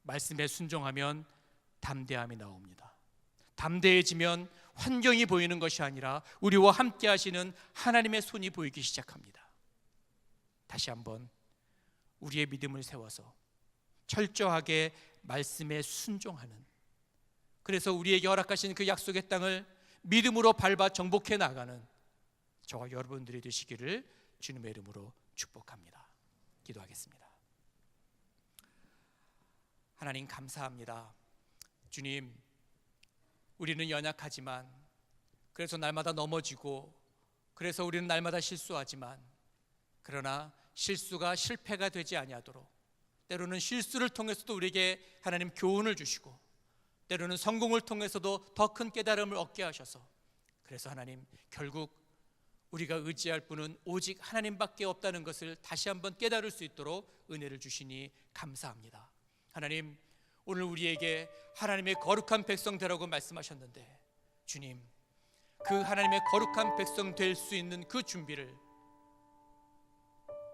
말씀에 순종하면 담대함이 나옵니다. 담대해지면 환경이 보이는 것이 아니라 우리와 함께 하시는 하나님의 손이 보이기 시작합니다. 다시 한번 우리의 믿음을 세워서 철저하게 말씀에 순종하는, 그래서 우리에게 허락하신 그 약속의 땅을 믿음으로 밟아 정복해 나가는 저와 여러분들이 되시기를 주님의 이름으로 축복합니다. 기도하겠습니다. 하나님, 감사합니다. 주님, 우리는 연약하지만, 그래서 날마다 넘어지고, 그래서 우리는 날마다 실수하지만, 그러나 실수가 실패가 되지 아니하도록 때로는 실수를 통해서도 우리에게 하나님 교훈을 주시고, 때로는 성공을 통해서도 더 큰 깨달음을 얻게 하셔서, 그래서 하나님, 결국 우리가 의지할 분은 오직 하나님밖에 없다는 것을 다시 한번 깨달을 수 있도록 은혜를 주시니 감사합니다. 하나님, 오늘 우리에게 하나님의 거룩한 백성 되라고 말씀하셨는데, 주님, 그 하나님의 거룩한 백성 될 수 있는 그 준비를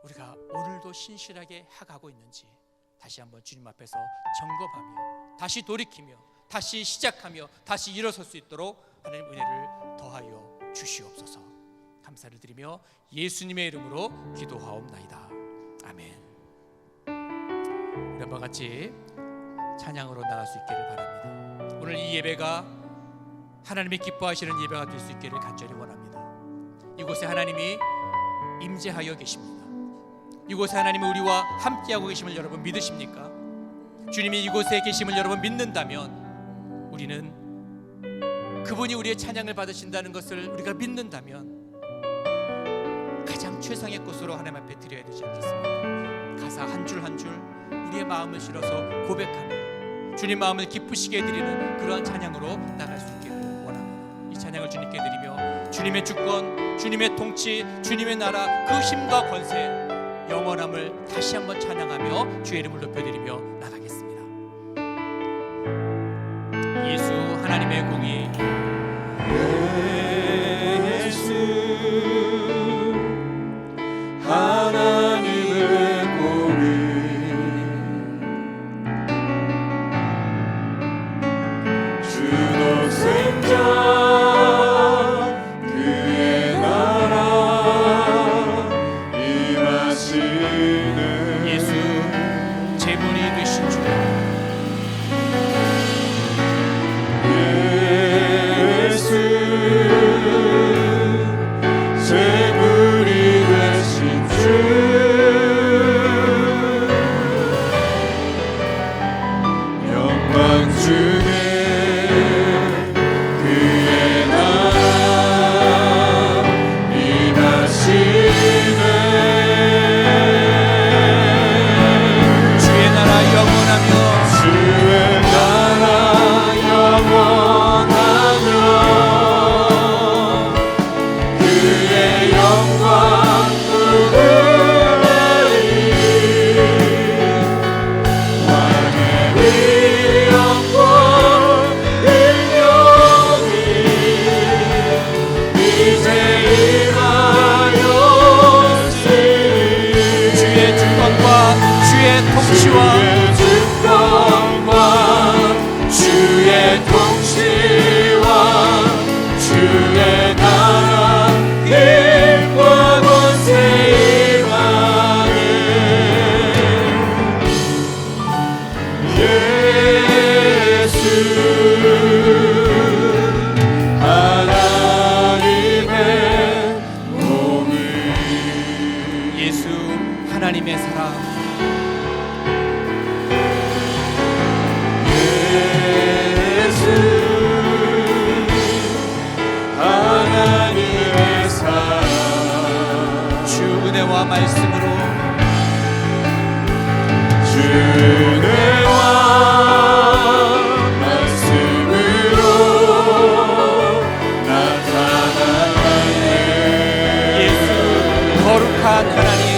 우리가 오늘도 신실하게 해가고 있는지 다시 한번 주님 앞에서 점검하며 다시 돌이키며 다시 시작하며 다시 일어설 수 있도록 하나님 은혜를 더하여 주시옵소서. 감사를 드리며 예수님의 이름으로 기도하옵나이다. 아멘. 우리 한번 같이 찬양으로 나갈 수 있기를 바랍니다. 오늘 이 예배가 하나님이 기뻐하시는 예배가 될 수 있기를 간절히 원합니다. 이곳에 하나님이 임재하여 계십니다. 이곳에 하나님이 우리와 함께하고 계심을 여러분 믿으십니까? 주님이 이곳에 계심을 여러분 믿는다면, 우리는 그분이 우리의 찬양을 받으신다는 것을 우리가 믿는다면 가장 최상의 것으로 하나님 앞에 드려야 되지 않겠습니까? 가사 한 줄 한 줄 우리의 마음을 실어서 고백하며 주님 마음을 기쁘시게 드리는 그러한 찬양으로 나갈 수 있기를 원합니다. 이 찬양을 주님께 드리며 주님의 주권, 주님의 통치, 주님의 나라, 그 힘과 권세, 영원함을 다시 한번 찬양하며 주의 이름을 높여드리며 나가겠습니다. 예수 하나님의 공의, 예수 하나님의 공의, 주 독생자 그의 나라 임하시는 예수 제물이 되신 주, 예수 주의 주권과 주의 통치와 주의 통치와 주의 나라 힘과 권세 임하네. 예수 하나님의 공의. 예수 하나님의 사랑. 예수 하나님의 사랑. 주 은혜와 말씀으로 주 은혜와 말씀으로 나타나네. 예수 거룩한 하나님.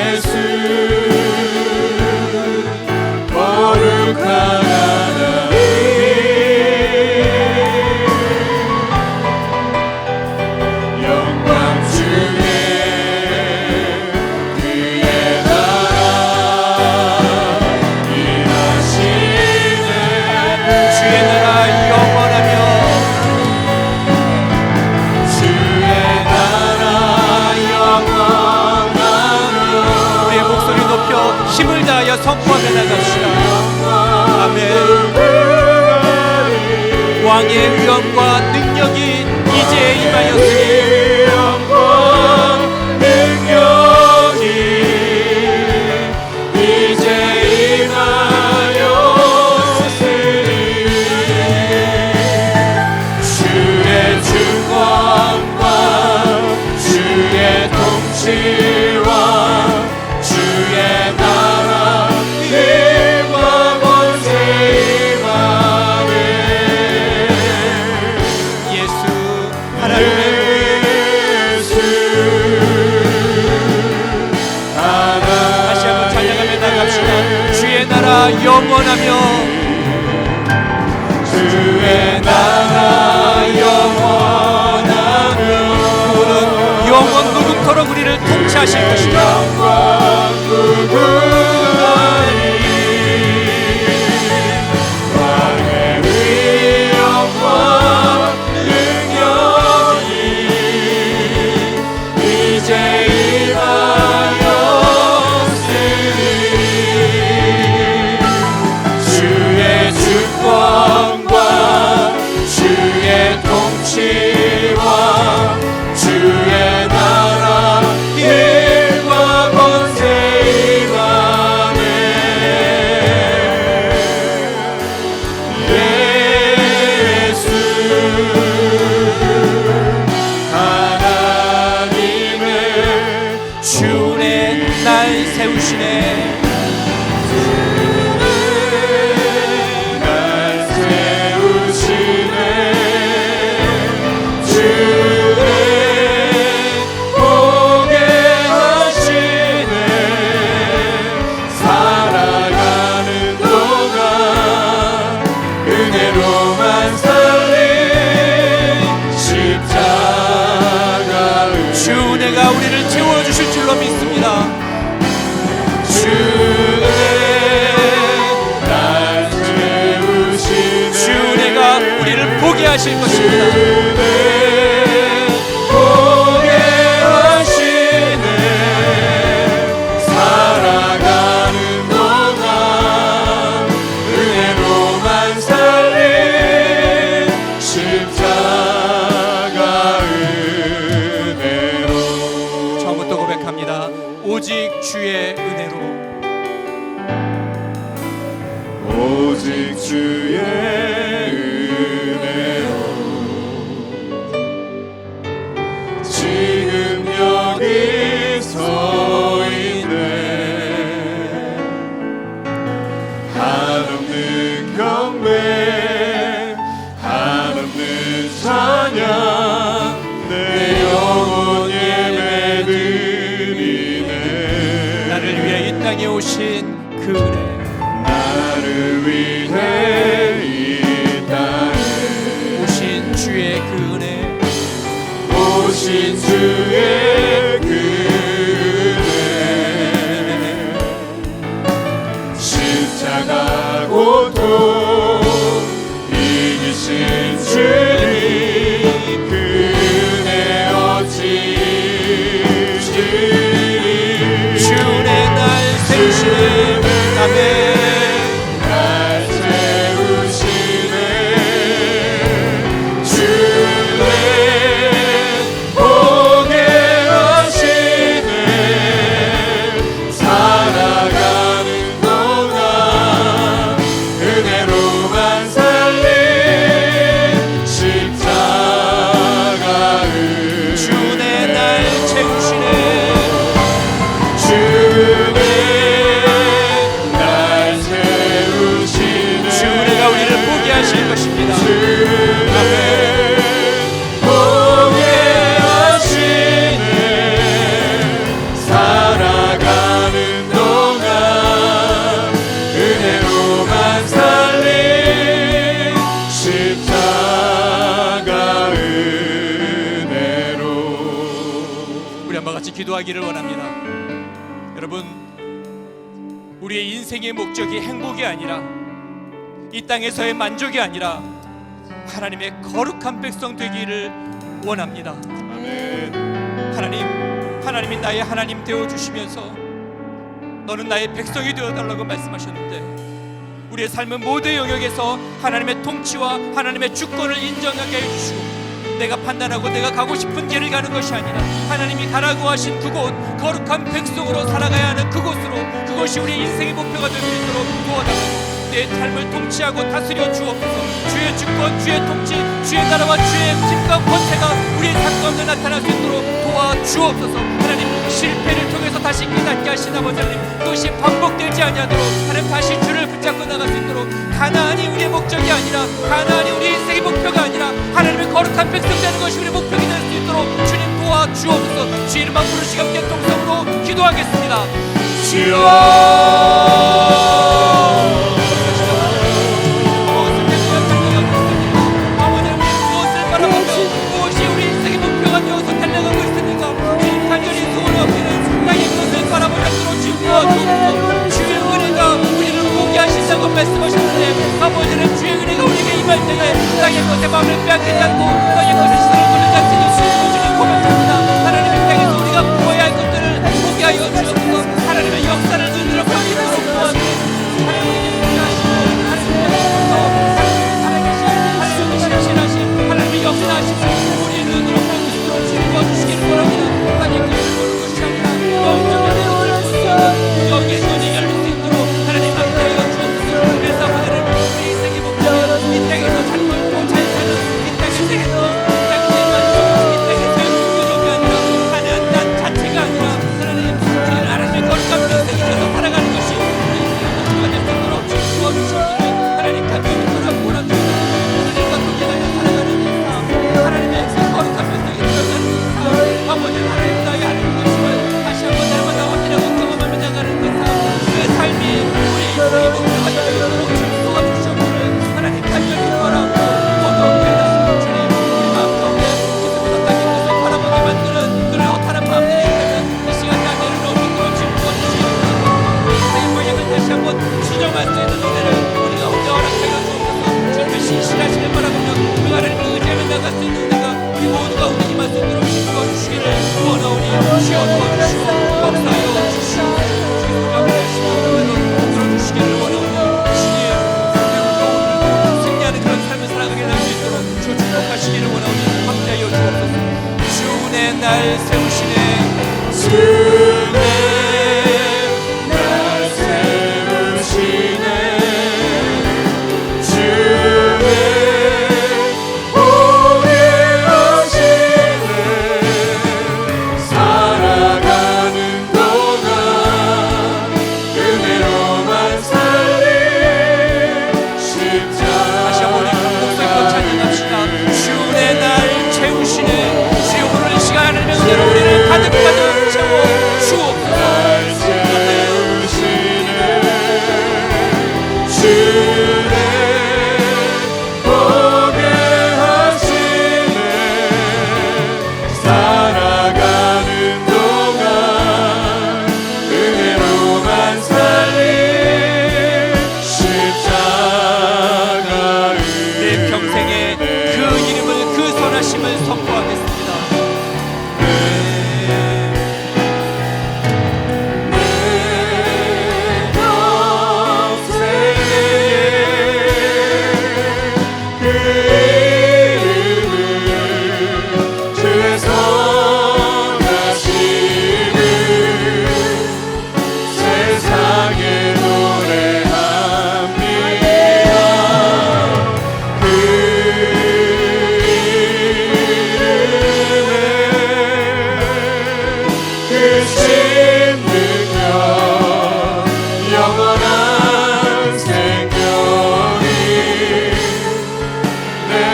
예수 거룩한 하나님. 영광 중에 그의 나라 일하시네. 주의 나라 영원하며 주의 나라 영원하며. 우리의 목소리 높여 힘을 다하여 선포하며 나갑시다. 아멘. 왕의 위엄과 능력이 이제 임하였으니 영광 능력이 이제 임하였으니 주의 주권과 주의 통치와 주의 나라 힘과 권세 임하네. 예수 하나님의 예수 다시 한번 찬양하며 나갑시다. 주의 나라 영원하며 주의 나라 영원하며. 그분은 영원 무궁토록 우리를 통치하실 것이다. 영광 무궁하니 왕의 위엄과 능력이 이제 임하였으니 주의 주권과 주의 통치와 주의 나라 힘과 권세 임하네. 예수 하나님의 주의 날 세우시네. 날 세우시네. 주의 보게 하시네. 살아가는 동안 은혜로만 살린 십자가의 주 은혜가 우리를 채워주실 줄로 믿습니다. 주의 날 세우시네. 주 은혜가 우리를 보게 하실 것입니다. 보게 하시네. 살아가는 동안 은혜로만 살린 십자가 은혜로. 처음부터 고백합니다. 오직 주의 은혜로. 오직 주의 은혜로. 지금 여기 서 있네. 한없는 경배 한없는 찬양 내 영혼 예배드리네. 나를 위해 이 땅에 오신 그 은혜. 나를 위해 이 땅에 기도합니다. 살아가는 동안 은혜로만 살린 십자가 은혜로. 우리 한번 같이 기도하기를 원합니다. 여러분, 우리의 인생의 목적이 행복이 아니라 이 땅에서의 만족이 아니라 하나님의 거룩한 백성 되기를 원합니다. 아멘. 하나님이 나의 하나님 되어주시면서 너는 나의 백성이 되어달라고 말씀하셨는데, 우리의 삶은 모든 영역에서 하나님의 통치와 하나님의 주권을 인정하게 해주시고, 내가 판단하고 내가 가고 싶은 길을 가는 것이 아니라 하나님이 가라고 하신 그곳, 거룩한 백성으로 살아가야 하는 그곳으로, 그것이 우리의 인생의 목표가 될 수 있도록 도와달라고, 내 삶을 통치하고 다스려 주옵소서. 주의 주권, 주의 통치, 주의 나라와 주의 힘과 권세가 우리의 삶 가운데 나타날 수 있도록 도와주옵소서. 하나님, 실패를 통해서 다시 깨닫게 하신 아버지 하나님, 그것이 반복되지 아니하도록 하나님 다시 주를 붙잡고 나갈 수 있도록, 가나안이 우리의 목적이 아니라, 가나안이 우리 인생의 목표가 아니라 하나님의 거룩한 백성 되는 것이 우리의 목표가 될 수 있도록 주님 도와주옵소서. 주 이름만 부르시고 함께 통성으로 기도하겠습니다. 말씀하셨는데, 아버지는 주의 은혜가 우리에게 임할 때에 땅의 것에 마음을 빼앗기지 않고 땅의 것에 시선을 돌리지 않게 해주시는 주님 고백합니다. 하나님의 땅에서 우리가 보아야 할 것들을 보게 하여 주옵소서. 하나님의 역사를 눈으로 보이도록 도와주옵소서. 하나님의 신실하심, 하나님의 역사하심, 우리의 눈으로 볼 수 있도록 주님 도와주시기를 바랍니다. 땅의 것을 보는 것이 아니라 영적인 내용을 볼 수 있도록, 영의 눈이 열릴 수 있도록 하나님 함께하여 주옵소서. 그래서 하나님, 우리 인생의 목표, 이 땅에서 잘 살고 잘 사는 이 땅의 세계도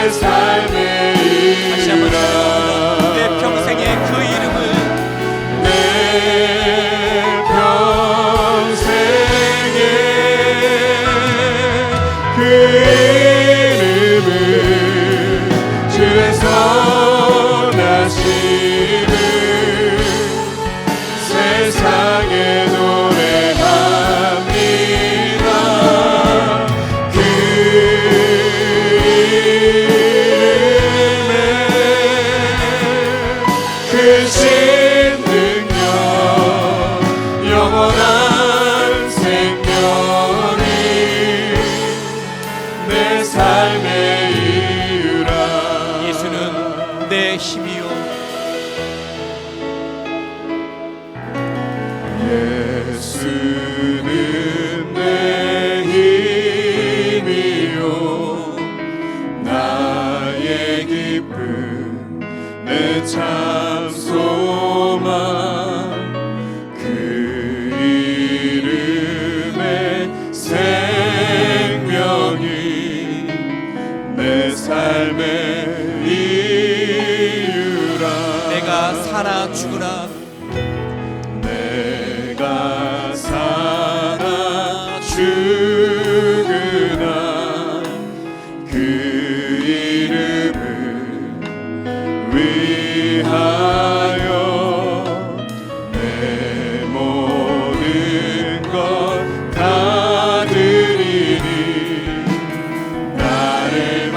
삶의 다시 한번 이유라 찬양합니다. 내 평생의 그 이름을 내 평생에 그 이름을 주의 선하심을 세상에 노래합니다. 그 이름에 크신 능력 영원한 생명이 내 삶의 이유라 예수는 내 힘이요 예수는 내 힘이요 나의 기쁨 내 참 소망 그 이름의 생명이 내 삶의 이유라 내가 사나 죽으나 내가 사나 죽으나 그 이름을 위하여 내 모든 것 다 드리니 나를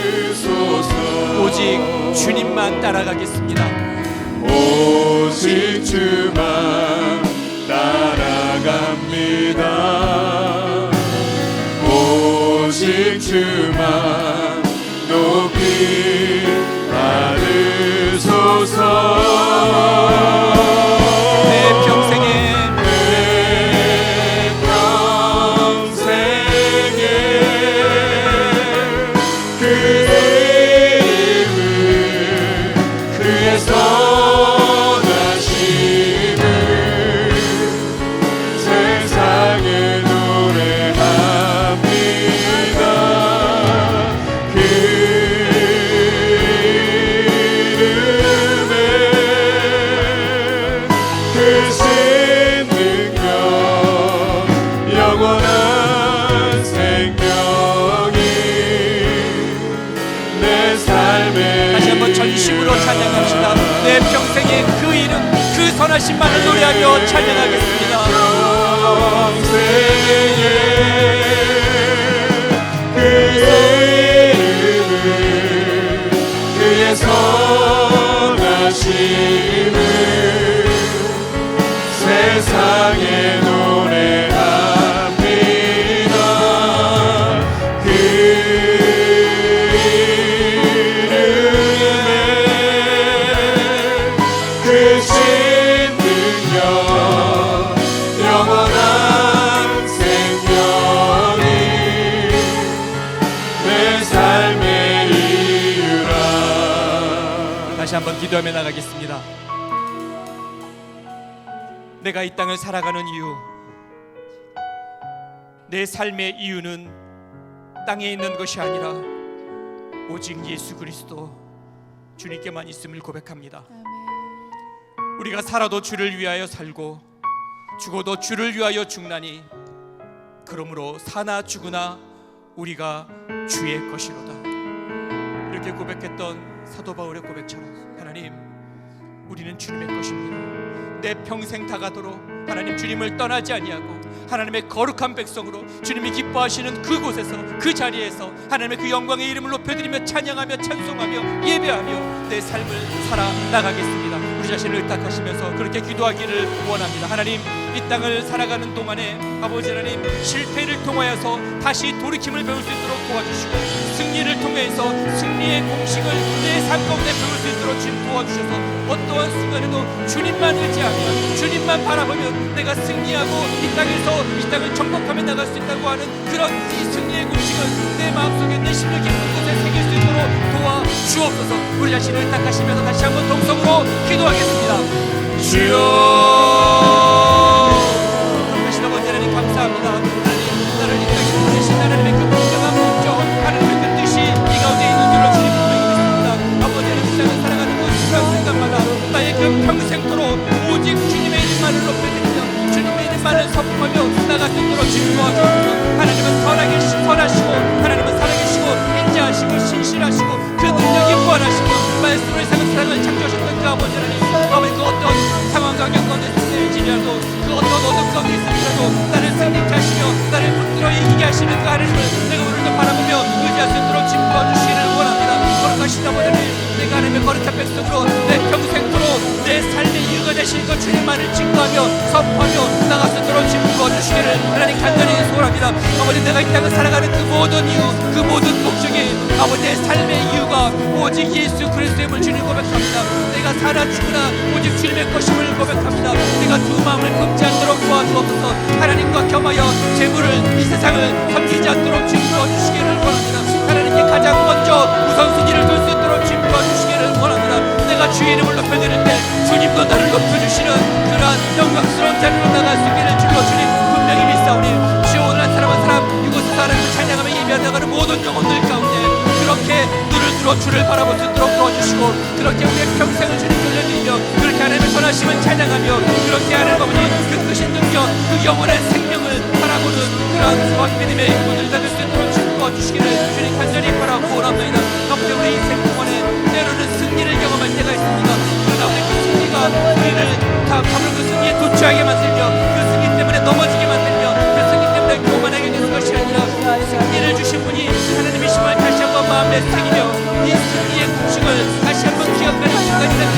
받으소서 오직 주님만 따라가겠습니다. 오직 주만 따라갑니다. 오직 주만 높이 받으소서. 내 평생에 내 평생에 그 이름을 그의 선하심을 세상에 노래합니다. 그 이름에 크신 능력 영원한 생명이 내 삶의 다시 한번 전심으로 찬양합시다. 내 평생의 그 이름 그 선하심만을 노래하며 찬양하겠습니다. 평생에 그 이름을 그의 선하심을 세상에 노래합니다. 그 이름에 크신 능력 영원한 생명이 내 삶의 이유라 다시 한번 기도하며 나가겠습니다. 내가 이 땅을 살아가는 이유, 내 삶의 이유는 땅에 있는 것이 아니라 오직 예수 그리스도 주님께만 있음을 고백합니다. 우리가 살아도 주를 위하여 살고 죽어도 주를 위하여 죽나니 그러므로 사나 죽으나 우리가 주의 것이로다. 이렇게 고백했던 사도 바울의 고백처럼 하나님, 우리는 주님의 것입니다. 내 평생 다가도록 하나님 주님을 떠나지 아니하고 하나님의 거룩한 백성으로 주님이 기뻐하시는 그곳에서 그 자리에서 하나님의 그 영광의 이름을 높여드리며 찬양하며 찬송하며 예배하며 내 삶을 살아나가겠습니다. 우리 자신을 의탁하시면서 그렇게 기도하기를 원합니다. 하나님, 이 땅을 살아가는 동안에 아버지 하나님, 실패를 통하여서 다시 돌이킴을 배울 수 있도록 도와주시고 승리를 통해서 승리의 공식을 내 삶 가운데 배울 수 있도록 주님 도와주셔서 어떠한 순간에도 주님만 의지하며 주님만 바라보며 내가 승리하고 이 땅을 정복하며 나갈 수 있다고 하는 그런 이 승리의 공식을 내 마음속에 내 심령 깊은 곳에 새길 수 있도록 도와주옵소서. 우리 자신을 의탁하시면서 다시 한번 동성으로 기도하겠습니다. 주여, 다시 한번 하나님 감사합니다. 하나님, 나를 이끄시고 계신 하나님의 그 공정한 목적, 하나님의 그 속으로 내 평생토록 내 삶의 이유가 되신 것 주님만을 증거하며 선포하며 나갈 수 있도록 주님 부어주시기를 하나님 간절히 소원합니다. 아버지 내가 이 땅을 살아가는 그 모든 이유 그 모든 목적이 아버지 내 삶의 이유가 오직 예수 그리스도임을 주님 고백합니다. 내가 살아 죽으나 오직 주님의 것임을 고백합니다. 내가 두 마음을 금지 않도록 도와주옵소서. 하나님과 겸하여 재물을 이 세상을 섬기지 않도록 주님 도와주시기를 원합니다. 하나님께 가장 먼저 우선순위를 둘 수 있도록 주님 도와주시기를 원합니다. 내가 주의 이름을 높여드릴 때 주님도 나를 높여주시는 그러한 영광스러운 자리로 나갈 수 있기를 주여 주님 분명히 믿사오니 주여 오늘 한 사람 한 사람 이곳에서 하나님을 찬양하며 예배하다가는 모든 영혼들 가운데 그렇게 눈을 들어 주를 바라볼 수 있도록 도와주시고 그렇게 우리의 평생을 주님 돌려드리며 그렇게 하나님의 선하심을 찬양하며 그렇게 하나님 아버지 그 크신 능력 그 영혼의 생명을 바라보는 그러한 소원 믿음의 인물들 되실 수 있도록 주님 도와주시기를 주님 간절히 바라고 원합니다. 덕분에 우리 인생 동안에 때로는 승리를 경험할 때가 있습니다. 그러나 우리 그 승리가 우리를 다 가면 그 승리에 도취하게 만들며 그 승리 때문에 넘어지게 만들며 그 승리 때문에 교만하게 되는 것이 아니라 승리를 주신 분이 하나님이심을 다시 한번 마음에 새기며 이 승리의 공식을 다시 한번 기억하는 순간이 되는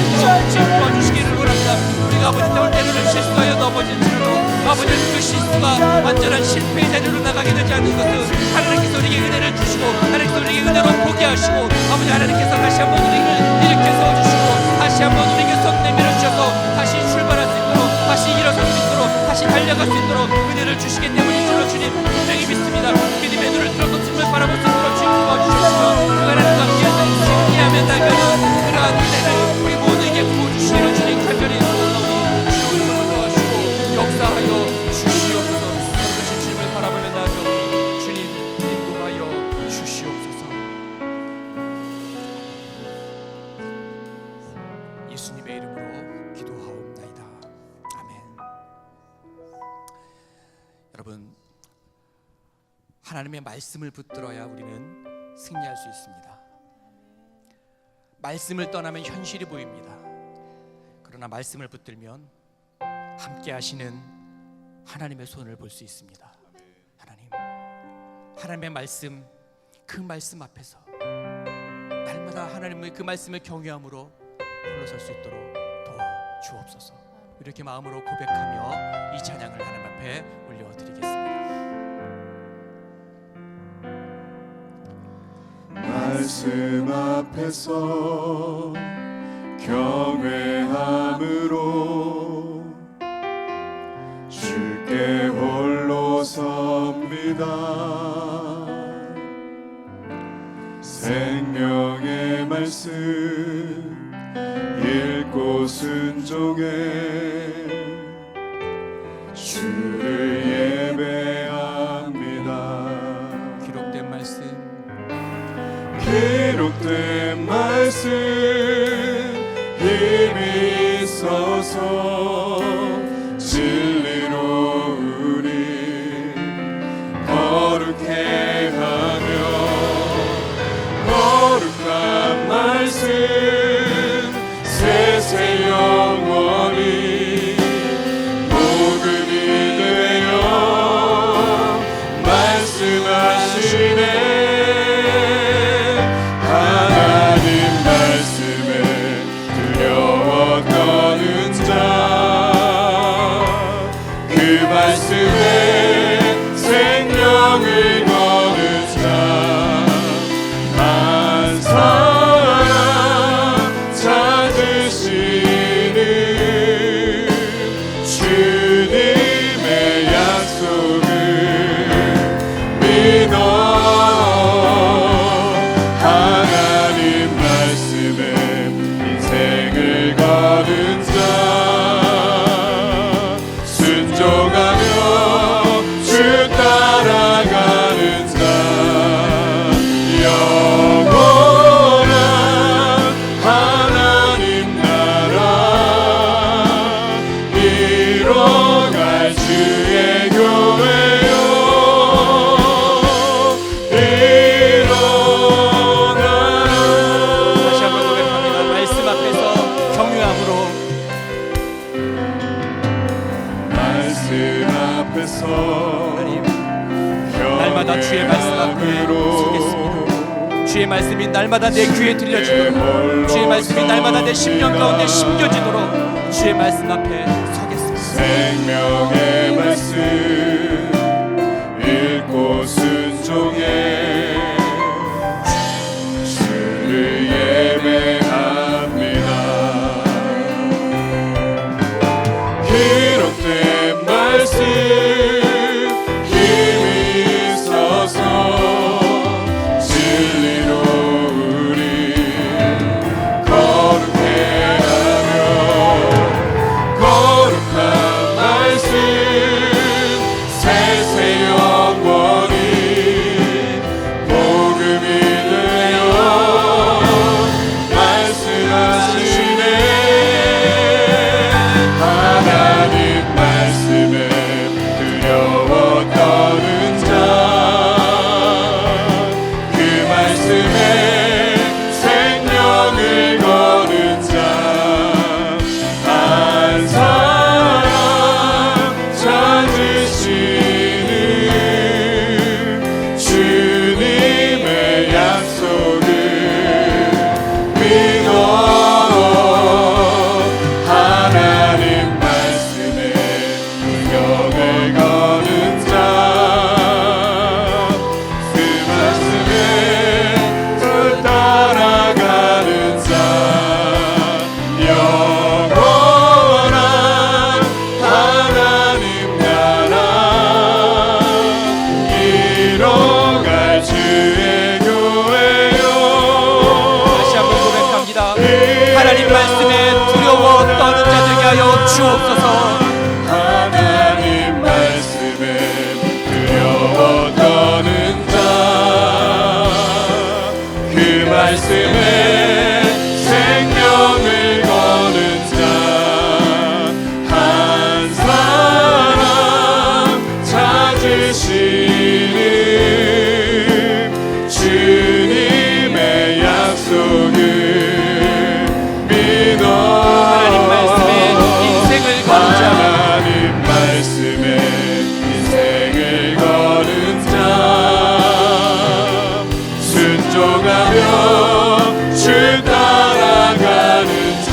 주님 도와주시기를 원합니다. 우리가 아버지 때로는 실수하여 넘어질지라도 아버지 그 실수가 완전한 실패의 자리로 나가게 되지 않는 것은 하나님께서 우리에게 은혜를 주시고 하나님께서 우리에게 은혜로 보게 하시고 아버지 하나님께서 다시 한번 우리를 일으켜 세워주시고 다시 한번 우리에게 손 내밀어 주셔서 다시 출발할 수 있도록 다시 일어설 수 있도록 다시 달려갈 수 있도록 은혜를 주시기 때문에 주로 주님 분명히 믿습니다. 믿음의 눈을 들어서 주님을 바라볼 수 있도록 주님 도와주시옵시고 그 하나님과 함께해서 승리하며 나가는 그러한 은혜를 우리 모두에게 부어주시기를 주님 간절히 소원하오니 주의 이름을 도와주시고 역사하여 주시옵소서. 그것이 주님을 바라보며 나아가오니 주님 인도하여 주시옵소서. 예수님의 이름으로 기도하옵나이다. 아멘. 여러분, 하나님의 말씀을 붙들어야 우리는 승리할 수 있습니다. 말씀을 떠나면 현실이 보입니다. 그러나 말씀을 붙들면 함께 하시는 하나님의 손을 볼 수 있습니다. 하나님의 말씀, 그 말씀 앞에서 날마다 하나님의 그 말씀을 경외함으로 홀로설 수 있도록 도와주옵소서. 이렇게 마음으로 고백하며 이 찬양을 하나님 앞에 올려드리겠습니다. 말씀 앞에서 경외함으로 주께 홀로 섭니다. 생명의 말씀 읽고 순종해 주를 예배합니다. 기록된 말씀 힘이 있어서 진리로 우리 거룩해 하며 거룩한 말씀 세세 영원히 복음이 되어 말씀하시네. 하나님 말씀에 두려워 떠는 자 주의 말씀이 날마다 내 귀에 들려지도록, 주의 말씀이 날마다 내 심령 가운데 심겨지도록 주의 말씀 앞에 서겠습니다. 생명의 말씀 읽고 순종해 주를 예배합니다. 기록된 말씀 힘이 있어서 진리로 우리 거룩해 하며 거룩한 말씀 세세 영원히 복음이 되어 말씀하시네. 하나님 말씀에 두려워 떠는 자 그 말씀에 생명을 거는 자 한 사람 찾으시는 주님의 약속을 믿어 하나님 말씀에 운명을 거는 자 그 말씀에 또 따라가는 자 영원한 하나님 나라 이뤄갈 주의 교회요. 다시 한번 고백합니다. 하나님 말씀에 두려워 떠는 자들에게 하여 주옵소서. 하나님 말씀에 두려워 떠는 자 그 말씀에 생명을 거는 자 한 사람 찾으시는 주님의 약속을 믿어 하나님 말씀에 인생을 거는 자, 하나님 말씀에 인생을 거는 자 순종하며 주 따라가는 자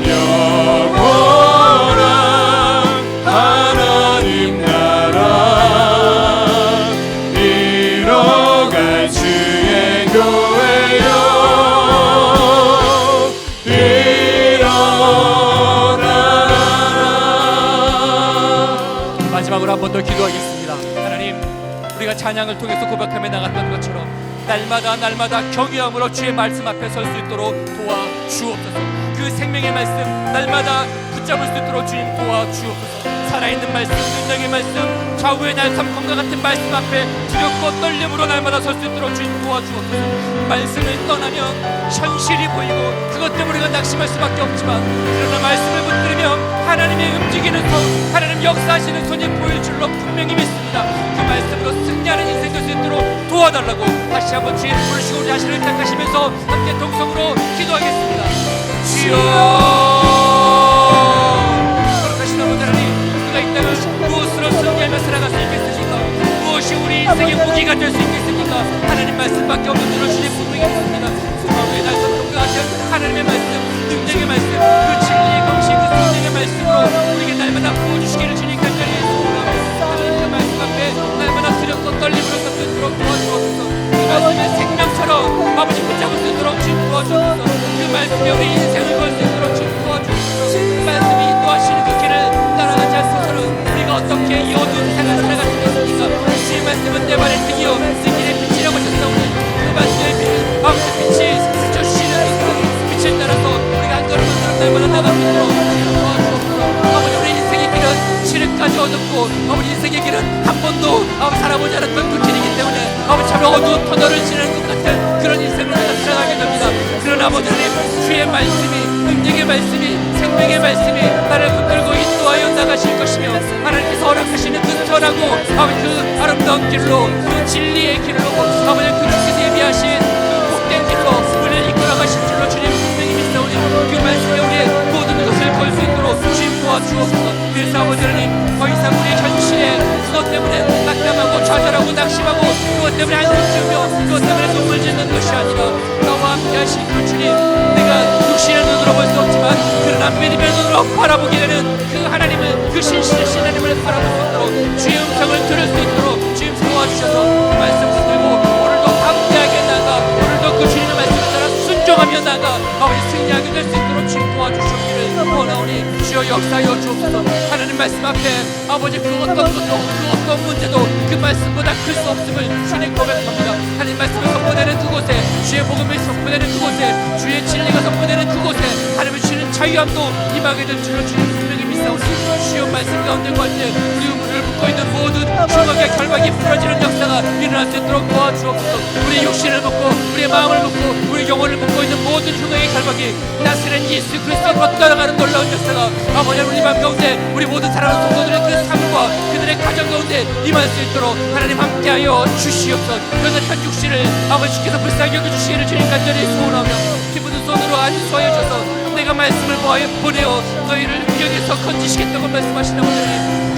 영원한 하나님 나라 이뤄갈 주의 교회요. 마지막으로 한 번 더 기도하겠습니다. 하나님, 우리가 찬양을 통해서 고백하며 나갔던 것처럼 날마다 경외함으로 주의 말씀 앞에 설 수 있도록 도와주옵소서. 그 생명의 말씀 날마다 붙잡을 수 있도록 주님 도와주옵소서. 살아있는 말씀, 능력의 말씀, 좌우의 날삼검과 같은 말씀 앞에 두렵고 떨림으로 날마다 설 수 있도록 주님 도와주옵소서. 말씀을 떠나면 현실이 보이고 그것 때문에 우리가 낙심할 수밖에 없지만, 그러나 말씀을 붙들으면 하나님의 움직이는 손, 하나님 역사하시는 손이 보일 줄로 분명히 믿습니다. 그 말씀으로 승리하는 인생 될 수 있도록 도와달라고 다시 한번 주의 부르시고 우리 자신을 택하시면서 함께 동성으로 기도하겠습니다. 주여, 거룩하신 아버지 하나님, 우리가 있다면 무엇으로 승리하며 살아갈 수 있겠습니까? 무엇이 우리 인생의 무기가 될 수 있겠습니까? 하나님 말씀밖에 없는 줄로 주님 분명히 믿습니다. 수마의 날선동과 같은 하나님의 말씀, 능력의 말씀, 그 진리의 검신, 그 성령의 말씀으로 우리에게 날마다 부어주시기를 주님 간절히 소원하며 하나님 그 말씀 앞에 날마다 두렵고 떨림으로 설 수 있도록 도와주옵소서. 그 말씀의 생명처럼 아버지 붙잡을 수 있도록 주님 도와주옵소서. 그 말씀에 우리 인생을 걸 수 있도록 주님 도와주옵소서. 그 말씀이 인도하시는 그 길을 따라가지 않고서는 우리가 어떻게 이 어두운 세상을 살아갈 수 있겠습니까? 주의 말씀은 내 발의 등이요 내 길의 빛이라고 하셨사오니 그 말씀의 빛, 아버지 빛이 비춰주시는 그 빛을 따라서 우리가 한 걸음 한 걸음 날마다 나갈 수 있도록 도와주옵소서. 아버지 우리 인생의 길은 시름까지 어둡고 아버지 인생의 길은 한 번도 살아보지 않았던 그 길이기 때문에 아버지 참 어두운 터널을 지나는 것 같은 그런 인생을 우리가 살아가게 됩니다. 그러나 아버지 하나님, 주의 말씀이, 능력의 말씀이, 생명의 말씀이 나를 붙들고 인도하여 나가실 것이며, 하나님께서 허락하시는 그 선하고 아버지 그 아름다운 길로, 그 진리의 길로, 아버지 그 주께서 예비하신 그 복된 길로 우리를 이끌어가실 줄로 주님 분명히 믿사오니 그 말씀에 우리의 모든 것을 걸 수 있도록 주님 도와주옵소서. 그래서 아버지 하나님, 더 이상 우리의 현실에 그것 때문에 낙담하고 좌절하고 낙심하고 그것 그것 때문에 안을 지으며 그것 때문에 눈물 짓는 것이 아니라 나와 함께 하신 그 주님, 내가 육신의 눈으로 볼 수 없지만 그러나 믿음의 눈으로 바라보게 되는 그 하나님을, 그 신실하신 하나님을 바라볼 수 있도록 주의 음성을 들을 수 있도록 주님 도와주셔서 그 말씀 붙들고 오늘도 담대하게 나아가, 오늘도 그 주님의 말씀을 따라 순종하며 나아가 아버지 승리하게 될 수 있도록 주님 도와주시기를 원하오니 주여 역사하여 주옵소서. 하나님 말씀 앞에 아버지 그 어떤 것도 그 어떤 문제도 그 말씀보다 클 수 없음을 주님 고백합니다. 하나님 말씀을 선포되는 그곳에, 주의 복음이 선포되는 그곳에, 주의 진리가 선포되는 그곳에 하나님을 주시는 자유함도 임하게 될 줄로 주님 분명히 믿사오니 주여 말씀 가운데 갈 때 우리 우물을 묶고 있는 모든 추억의 결박이 풀어지는 역사가 일어날 수 있도록 도와주옵소서. 우리 육신을 묶고 우리의 마음을 묶고 우리 영혼을 묶고 있는 모든 흉악의 결박이 나스렛 예수 그리스도로 떠나가는 놀라운 역사가 아버지 우리 맘 가운데 우리 모든 사랑하는 성도들의 그 삶과 그들의 가정 가운데 임할 수 있도록 하나님 함께하여 주시옵소서. 연약한 육신을 아버지께서 불쌍히 여겨주시기를 주님 간절히 소원하며 기쁘는 손으로 안수하여 주셔서 내가 말씀을 보내어 너희를 여기서 건지시겠다고 말씀하신 아버지,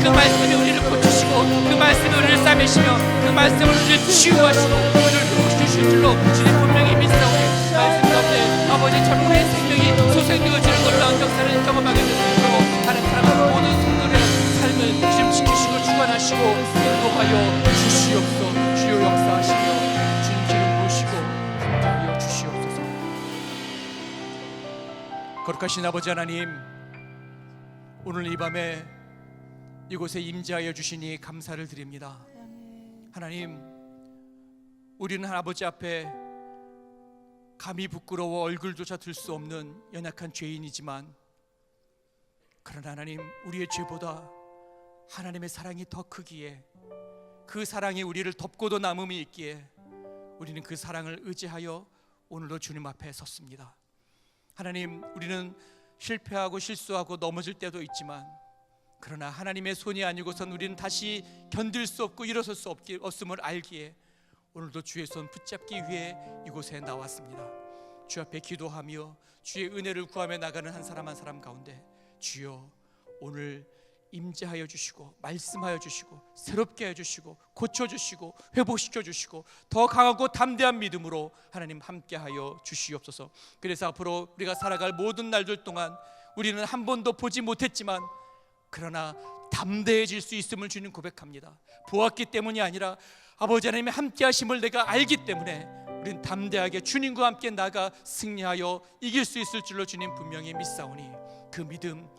그 말씀이 우리를 고치시고 그 말씀이 우리를 싸매시며 그 말씀을 우리를 치유하시고 우리를 회복시키실 줄로 주님 분명히 믿사오니 말씀 가운데 아버지 참 우리의 생명이 소생되어지는 놀라운 역사를 경험하게 될 수 있도록 하는 사랑하는 모든 성도들의 삶을 지금 지키시고 주관하시고 인도하여 주시옵소서. 주여 역사하시며 주님 기름 부으시고 함께하여 주시옵소서. 거룩하신 아버지 하나님, 오늘 이 밤에 이곳에 임재하여 주시니 감사를 드립니다. 하나님, 우리는 아버지 앞에 감히 부끄러워 얼굴조차 들 수 없는 연약한 죄인이지만, 그러나 하나님, 우리의 죄보다 하나님의 사랑이 더 크기에, 그 사랑이 우리를 덮고도 남음이 있기에 우리는 그 사랑을 의지하여 오늘도 주님 앞에 섰습니다. 하나님, 우리는 실패하고 실수하고 넘어질 때도 있지만, 그러나 하나님의 손이 아니고선 우리는 다시 견딜 수 없고 일어설 수 없음을 알기에 오늘도 주의 손 붙잡기 위해 이곳에 나왔습니다. 주 앞에 기도하며 주의 은혜를 구하며 나가는 한 사람 한 사람 가운데 주여 오늘 임재하여 주시고 말씀하여 주시고 새롭게 해주시고 고쳐주시고 회복시켜주시고 더 강하고 담대한 믿음으로 하나님 함께하여 주시옵소서. 그래서 앞으로 우리가 살아갈 모든 날들 동안 우리는 한 번도 보지 못했지만 그러나 담대해질 수 있음을 주님 고백합니다. 보았기 때문이 아니라 아버지 하나님의 함께 하심을 내가 알기 때문에 우리는 담대하게 주님과 함께 나가 승리하여 이길 수 있을 줄로 주님 분명히 믿사오니 그 믿음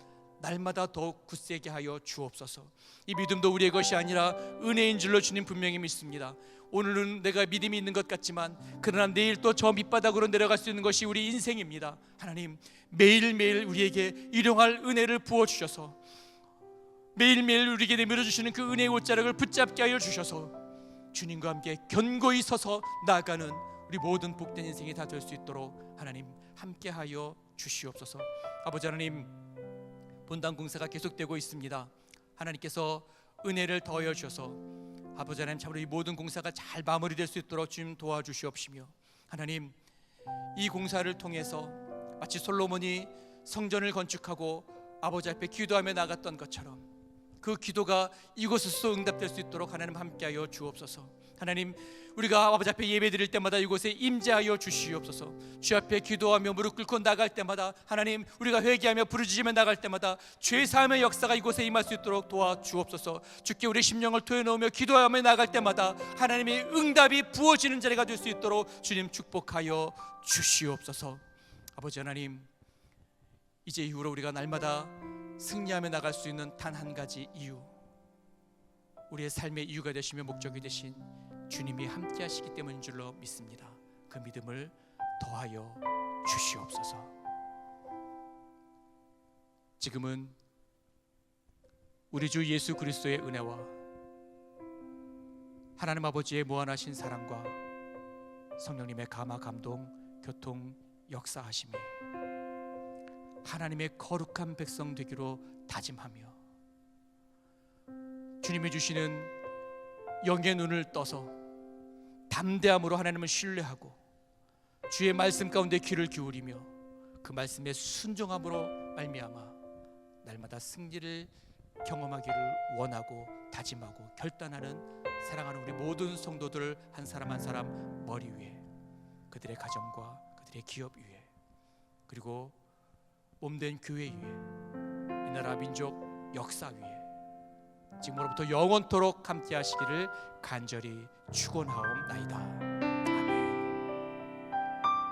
날마다 더욱 굳세게 하여 주옵소서. 이 믿음도 우리의 것이 아니라 은혜인 줄로 주님 분명히 믿습니다. 오늘은 내가 믿음이 있는 것 같지만 그러나 내일 또 저 밑바닥으로 내려갈 수 있는 것이 우리 인생입니다. 하나님, 매일매일 우리에게 일용할 은혜를 부어주셔서 매일매일 우리에게 내밀어 주시는 그 은혜의 옷자락을 붙잡게 하여 주셔서 주님과 함께 견고히 서서 나아가는 우리 모든 복된 인생이 다 될 수 있도록 하나님 함께하여 주시옵소서. 아버지 하나님, 본당 공사가 계속되고 있습니다. 하나님께서 은혜를 더하여 주셔서 아버지 하나님 참으로 이 모든 공사가 잘 마무리될 수 있도록 주님 도와주시옵시며, 하나님 이 공사를 통해서 마치 솔로몬이 성전을 건축하고 아버지 앞에 기도하며 나갔던 것처럼 그 기도가 이곳에서 응답될 수 있도록 하나님 함께하여 주옵소서. 하나님, 우리가 아버지 앞에 예배드릴 때마다 이곳에 임재하여 주시옵소서. 주 앞에 기도하며 무릎 꿇고 나갈 때마다 하나님, 우리가 회개하며 부르짖으며 나갈 때마다 죄사함의 역사가 이곳에 임할 수 있도록 도와주옵소서. 주께 우리 심령을 토해놓으며 기도하며 나갈 때마다 하나님의 응답이 부어지는 자리가 될 수 있도록 주님 축복하여 주시옵소서. 아버지 하나님, 이제 이후로 우리가 날마다 승리하며 나갈 수 있는 단 한 가지 이유, 우리의 삶의 이유가 되시며 목적이 되신 주님이 함께 하시기 때문인 줄로 믿습니다. 그 믿음을 더하여 주시옵소서. 지금은 우리 주 예수 그리스도의 은혜와 하나님 아버지의 무한하신 사랑과 성령님의 감화 감동 교통 역사하심이 하나님의 거룩한 백성 되기로 다짐하며 주님이 주시는 영의 눈을 떠서 담대함으로 하나님을 신뢰하고 주의 말씀 가운데 귀를 기울이며 그 말씀에 순종함으로 말미암아 날마다 승리를 경험하기를 원하고 다짐하고 결단하는 사랑하는 우리 모든 성도들 한 사람 한 사람 머리 위에, 그들의 가정과 그들의 기업 위에, 그리고 몸된 교회 위에, 이 나라 민족 역사 위에 지금으로부터 영원토록 함께 하시기를 간절히 축원하옵나이다.